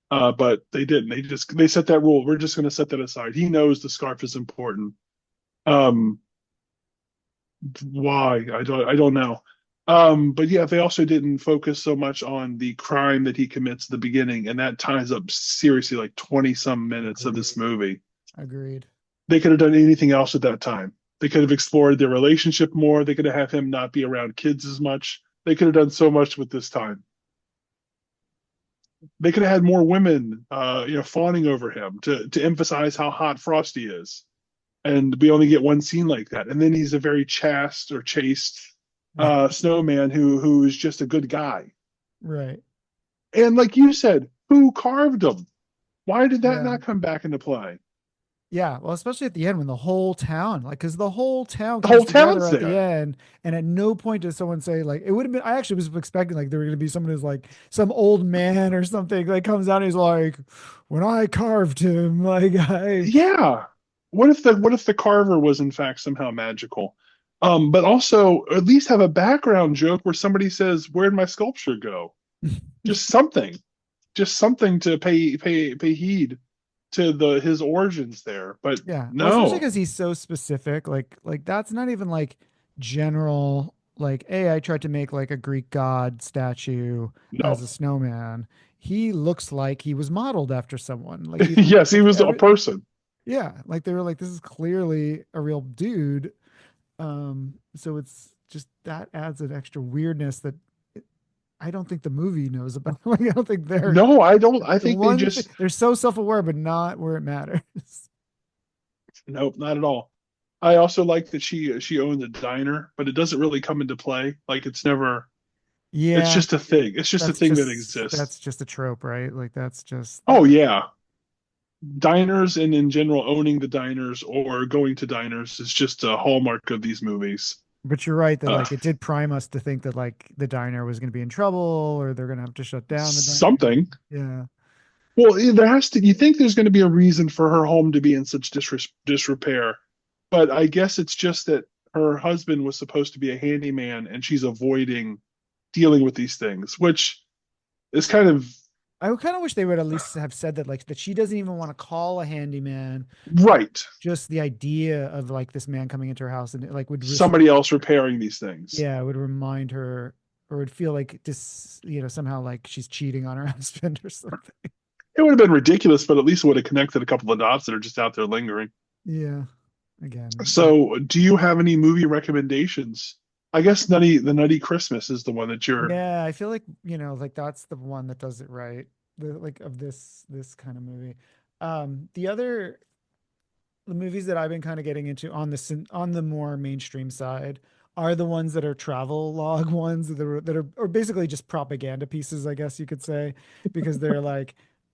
But they didn't. They set that rule. We're just going to set that aside. He knows the scarf is important. Why? I don't know. But yeah, they also didn't focus so much on the crime that he commits at the beginning, and that ties up seriously like 20 some minutes of this movie. Agreed. They could have done anything else at that time. They could have explored their relationship more. They could have had him not be around kids as much. They could have done so much with this time. They could have had more women, fawning over him to emphasize how hot Frosty is, and we only get one scene like that. And then he's a very chaste snowman who is just a good guy, right? And like you said, who carved him? Why did that not come back into play? Yeah, well, especially at the end when the whole town, like, because the whole town The comes whole together town's at the there. end, and at no point does someone say like it would have been. I actually was expecting like there were going to be someone who's like some old man or something like comes out and he's like, "When I carved him, like I." Yeah. What if the carver was in fact somehow magical? But also at least have a background joke where somebody says, "Where'd my sculpture go?" Just something. Just something to pay heed to his origins there. But Yeah, well, especially no. because he's so specific. Like that's not even like general. Like, hey, I tried to make like a Greek god statue No. as a snowman. He looks like he was modeled after someone. Like even Yes, he like was a person. yeah, like they were like, this is clearly a real dude. So it's just that adds an extra weirdness that I don't think the movie knows about. Like, I don't think they're No, I don't. I the think they one thing just they're so self-aware, but not where it matters. nope, not at all. I also like that she owned a diner, but it doesn't really come into play. Like it's never. It's Yeah, just a thing. It's just a thing that exists. that's just a trope, right? Like that's just Oh yeah, diners and in general owning the diners or going to diners is just a hallmark of these movies. but you're right that Uh, like it did prime us to think that like the diner was going to be in trouble or they're going to have to shut down the something. diner. Well, there has to. You think there's going to be a reason for her home to be in such disrepair, but I guess it's just that her husband was supposed to be a handyman, and she's avoiding dealing with these things, which is kind of I kind of wish they would at least have said that like that she doesn't even want to call a handyman. right. Just the idea of like this man coming into her house and it, like Somebody else repairing these things. yeah, it would remind her or would feel like this, somehow like she's cheating on her husband or something. It would have been ridiculous, but at least it would have connected a couple of dots that are just out there lingering. Yeah. Again. So, do you have any movie recommendations? I guess the Nutty Christmas is the one that you're. Yeah, I feel like, like that's the one that does it right. The like of this kind of movie. The movies that I've been kind of getting into on the more mainstream side are the ones that are travel log ones that are or basically just propaganda pieces, I guess you could say, because they're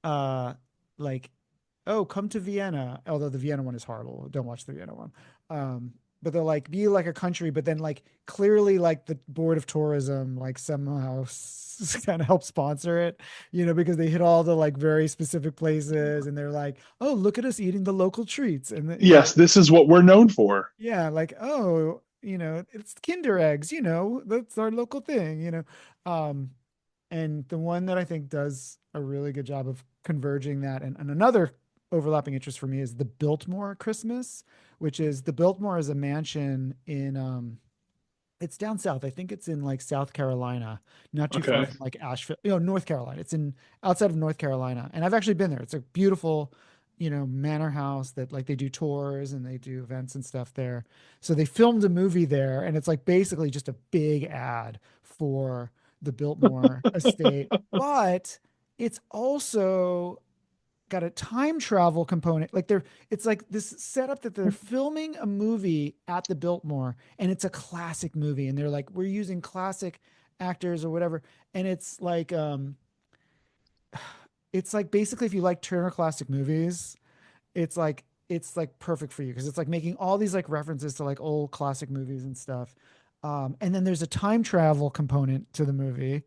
uh like oh, come to Vienna, although the Vienna one is horrible. Don't watch the Vienna one. But they'll like be like a country, but then like clearly like the board of tourism like somehow kind of help sponsor it, because they hit all the like very specific places and they're like, oh, look at us eating the local treats. And Yes, this is what we're known for. yeah, like, oh, it's Kinder eggs, that's our local thing, Um, and the one that I think does a really good job of converging that and another overlapping interest for me is the Biltmore Christmas, which is the Biltmore is a mansion in it's down south. I think it's in like South Carolina, not too far Okay. from like Asheville, North Carolina. It's in outside of North Carolina. And I've actually been there. It's a beautiful, manor house that like they do tours and they do events and stuff there. So they filmed a movie there and it's like basically just a big ad for the Biltmore estate, but it's also got a time travel component. Like it's like this setup that they're filming a movie at the Biltmore and it's a classic movie. And they're like, we're using classic actors or whatever. And it's like basically if you like Turner Classic Movies, it's like perfect for you because it's like making all these like references to like old classic movies and stuff. And then there's a time travel component to the movie.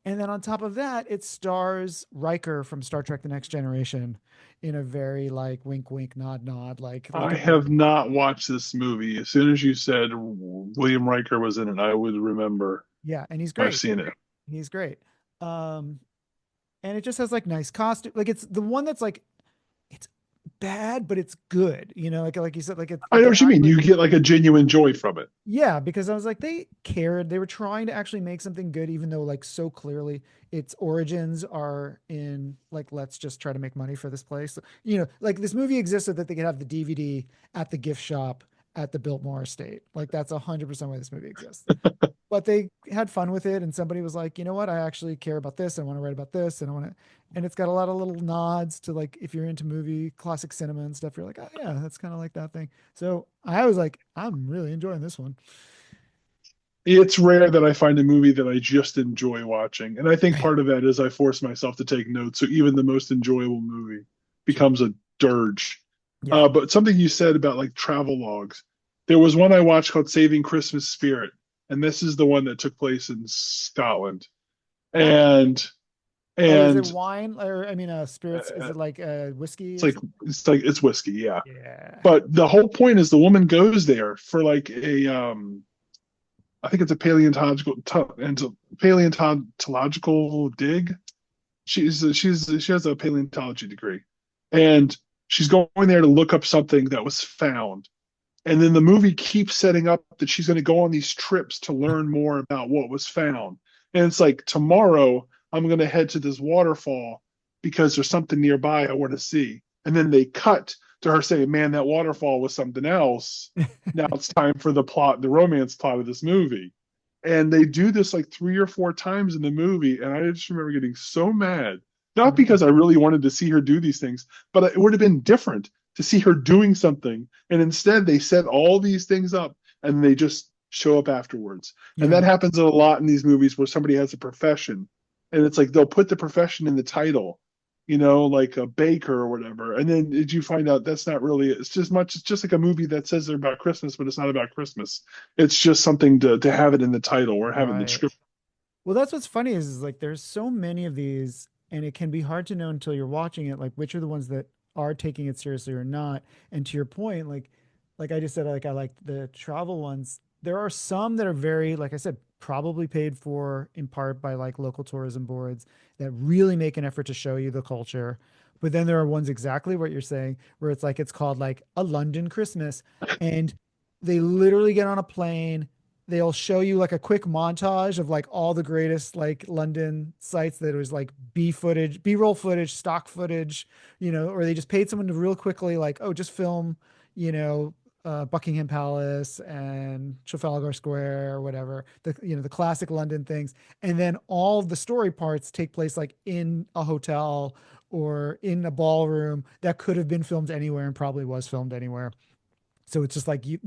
And then on top of that, it stars Riker from Star Trek The Next Generation in a very like wink, wink, nod, nod. I have not watched this movie. As soon as you said William Riker was in it, I would remember. Yeah, and he's great. I've seen it. He's great. And it just has like nice costume. Like it's the one that's like it's bad, but it's good. Like you said, like it's I know what you mean. You get like a genuine joy from it. yeah, because I was like, they cared. They were trying to actually make something good, even though like so clearly its origins are in like, let's just try to make money for this place. Like this movie exists so that they could have the DVD at the gift shop at the Biltmore estate. Like that's 100% why this movie exists. But they had fun with it. And somebody was like, you know what? I actually care about this. I want to write about this. And it's got a lot of little nods to like, if you're into movie, classic cinema and stuff, you're like, oh yeah, that's kind of like that thing. So I was like, I'm really enjoying this one. It's rare that I find a movie that I just enjoy watching. And I think part of that is I force myself to take notes. So even the most enjoyable movie becomes a dirge. Yeah. But something you said about like travel logs, there was one I watched called Saving Christmas Spirit, and this is the one that took place in Scotland. And Oh, is it and wine or I mean spirits? Is uh, it like whiskey it's or like something? it's whiskey, yeah. Yeah. But the whole point is the woman goes there for like a I think it's a paleontological dig. She has a paleontology degree, and she's going there to look up something that was found. And then the movie keeps setting up that she's going to go on these trips to learn more about what was found. And it's like tomorrow I'm going to head to this waterfall because there's something nearby I want to see. And then they cut to her saying, "Man, that waterfall was something else. Now it's time for the romance plot of this movie." And they do this like 3 or 4 times in the movie, and I just remember getting so mad. Not because I really wanted to see her do these things, but it would have been different to see her doing something. And instead, they set all these things up and they just show up afterwards. And Yeah. that happens a lot in these movies where somebody has a profession, and it's like they'll put the profession in the title, like a baker or whatever. And then did you find out that's not really, it's just like a movie that says they're about Christmas, but it's not about Christmas. It's just something to have it in the title or have it in the Right. script. Well, that's what's funny is like there's so many of these, and it can be hard to know until you're watching it, like which are the ones that are taking it seriously or not. And to your point, like I just said, like I like the travel ones. There are some that are very, like I said, probably paid for in part by like local tourism boards that really make an effort to show you the culture. But then there are ones exactly what you're saying, where it's called like a London Christmas, and they literally get on a plane, they'll show you like a quick montage of like all the greatest like London sites that was like B footage, B-roll footage, stock footage, or they just paid someone to real quickly like, oh, just film, you know, Buckingham Palace and Trafalgar Square or whatever, the classic London things. And then all the story parts take place like in a hotel or in a ballroom that could have been filmed anywhere and probably was filmed anywhere. So it's just like it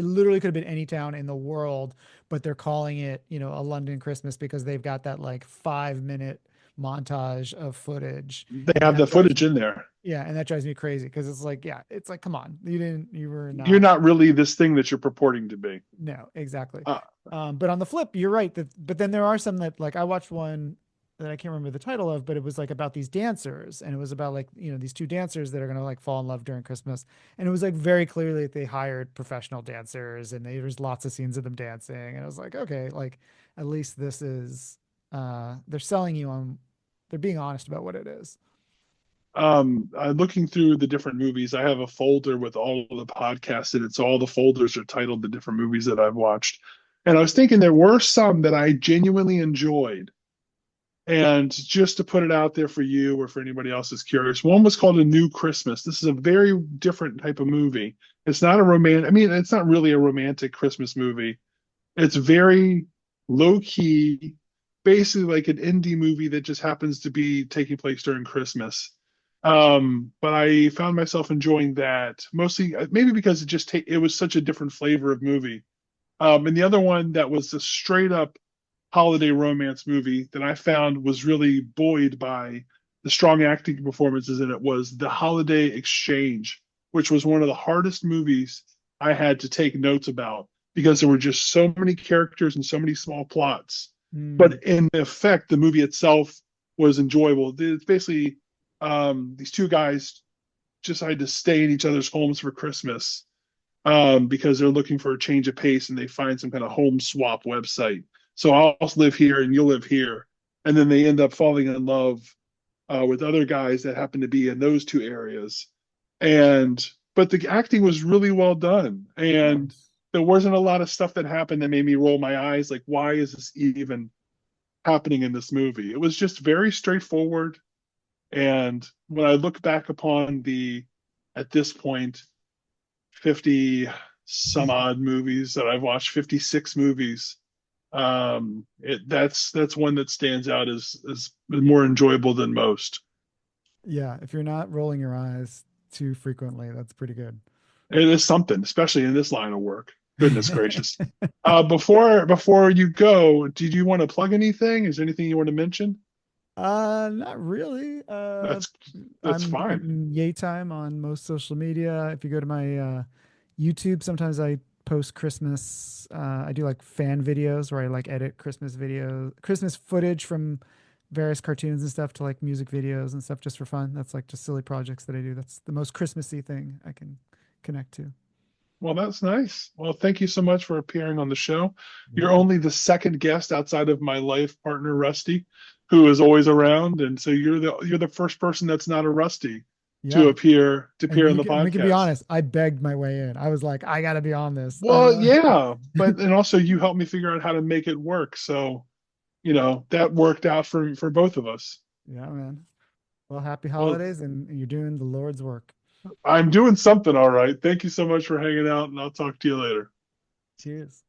literally could have been any town in the world, but they're calling it, a London Christmas because they've got that like 5 minute montage of footage. They And have that the drives footage me, in there. yeah, and that drives me crazy because it's like, yeah, it's like, come on, you were You're not. not really this thing that you're purporting to be. No, exactly. Uh, But on the flip, you're right. But then there are some that like I watched one that I can't remember the title of, but it was like about these dancers, and it was about like these two dancers that are gonna like fall in love during Christmas, and it was like very clearly that they hired professional dancers, and there's lots of scenes of them dancing, and I was like, okay, like at least this is they're selling you on, they're being honest about what it is. looking through the different movies, I have a folder with all of the podcasts in it. So all the folders are titled the different movies that I've watched. And I was thinking there were some that I genuinely enjoyed. And just to put it out there for you or for anybody else that's curious, one was called A New Christmas. This is a very different type of movie. It's not a romantic, I mean, it's not really a romantic Christmas movie. It's very low key, basically like an indie movie that just happens to be taking place during Christmas. But I found myself enjoying that mostly, maybe because it was such a different flavor of movie. And the other one that was a straight up holiday romance movie that I found was really buoyed by the strong acting performances in it was The Holiday Exchange, which was one of the hardest movies I had to take notes about because there were just so many characters and so many small plots. But in effect, the movie itself was enjoyable. It's basically these two guys decide to stay in each other's homes for Christmas because they're looking for a change of pace and they find some kind of home swap website. So I'll live here and you'll live here. And then they end up falling in love with other guys that happen to be in those two areas. But the acting was really well done. And there wasn't a lot of stuff that happened that made me roll my eyes. Like, why is this even happening in this movie? It was just very straightforward. And when I look back upon at this point, 50 some odd movies that I've watched, 56 movies, that's one that stands out as more enjoyable than most. Yeah, if you're not rolling your eyes too frequently, that's pretty good. It is something, especially in this line of work. Goodness gracious. Before you go, did you want to plug anything? Is there anything you want to mention? Not really. That's fine. I'm yay time on most social media. If you go to my YouTube, sometimes I post Christmas. I do like fan videos where I like edit Christmas footage from various cartoons and stuff to like music videos and stuff just for fun. That's like just silly projects that I do. That's the most Christmassy thing I can connect to. Well, that's nice. Well, thank you so much for appearing on the show. You're Yeah. only the second guest outside of my life partner, Rusty, who is always around, and so you're the first person that's not a Rusty to Yeah. appear on the We can be podcast. honest. I begged my way in. I was like, I got to be on this. Well, yeah, but and also you helped me figure out how to make it work. So, that worked out for both of us. Yeah, man. Well, happy Well, holidays, and you're doing the Lord's work. I'm doing something all right. Thank you so much for hanging out, and I'll talk to you later. Cheers.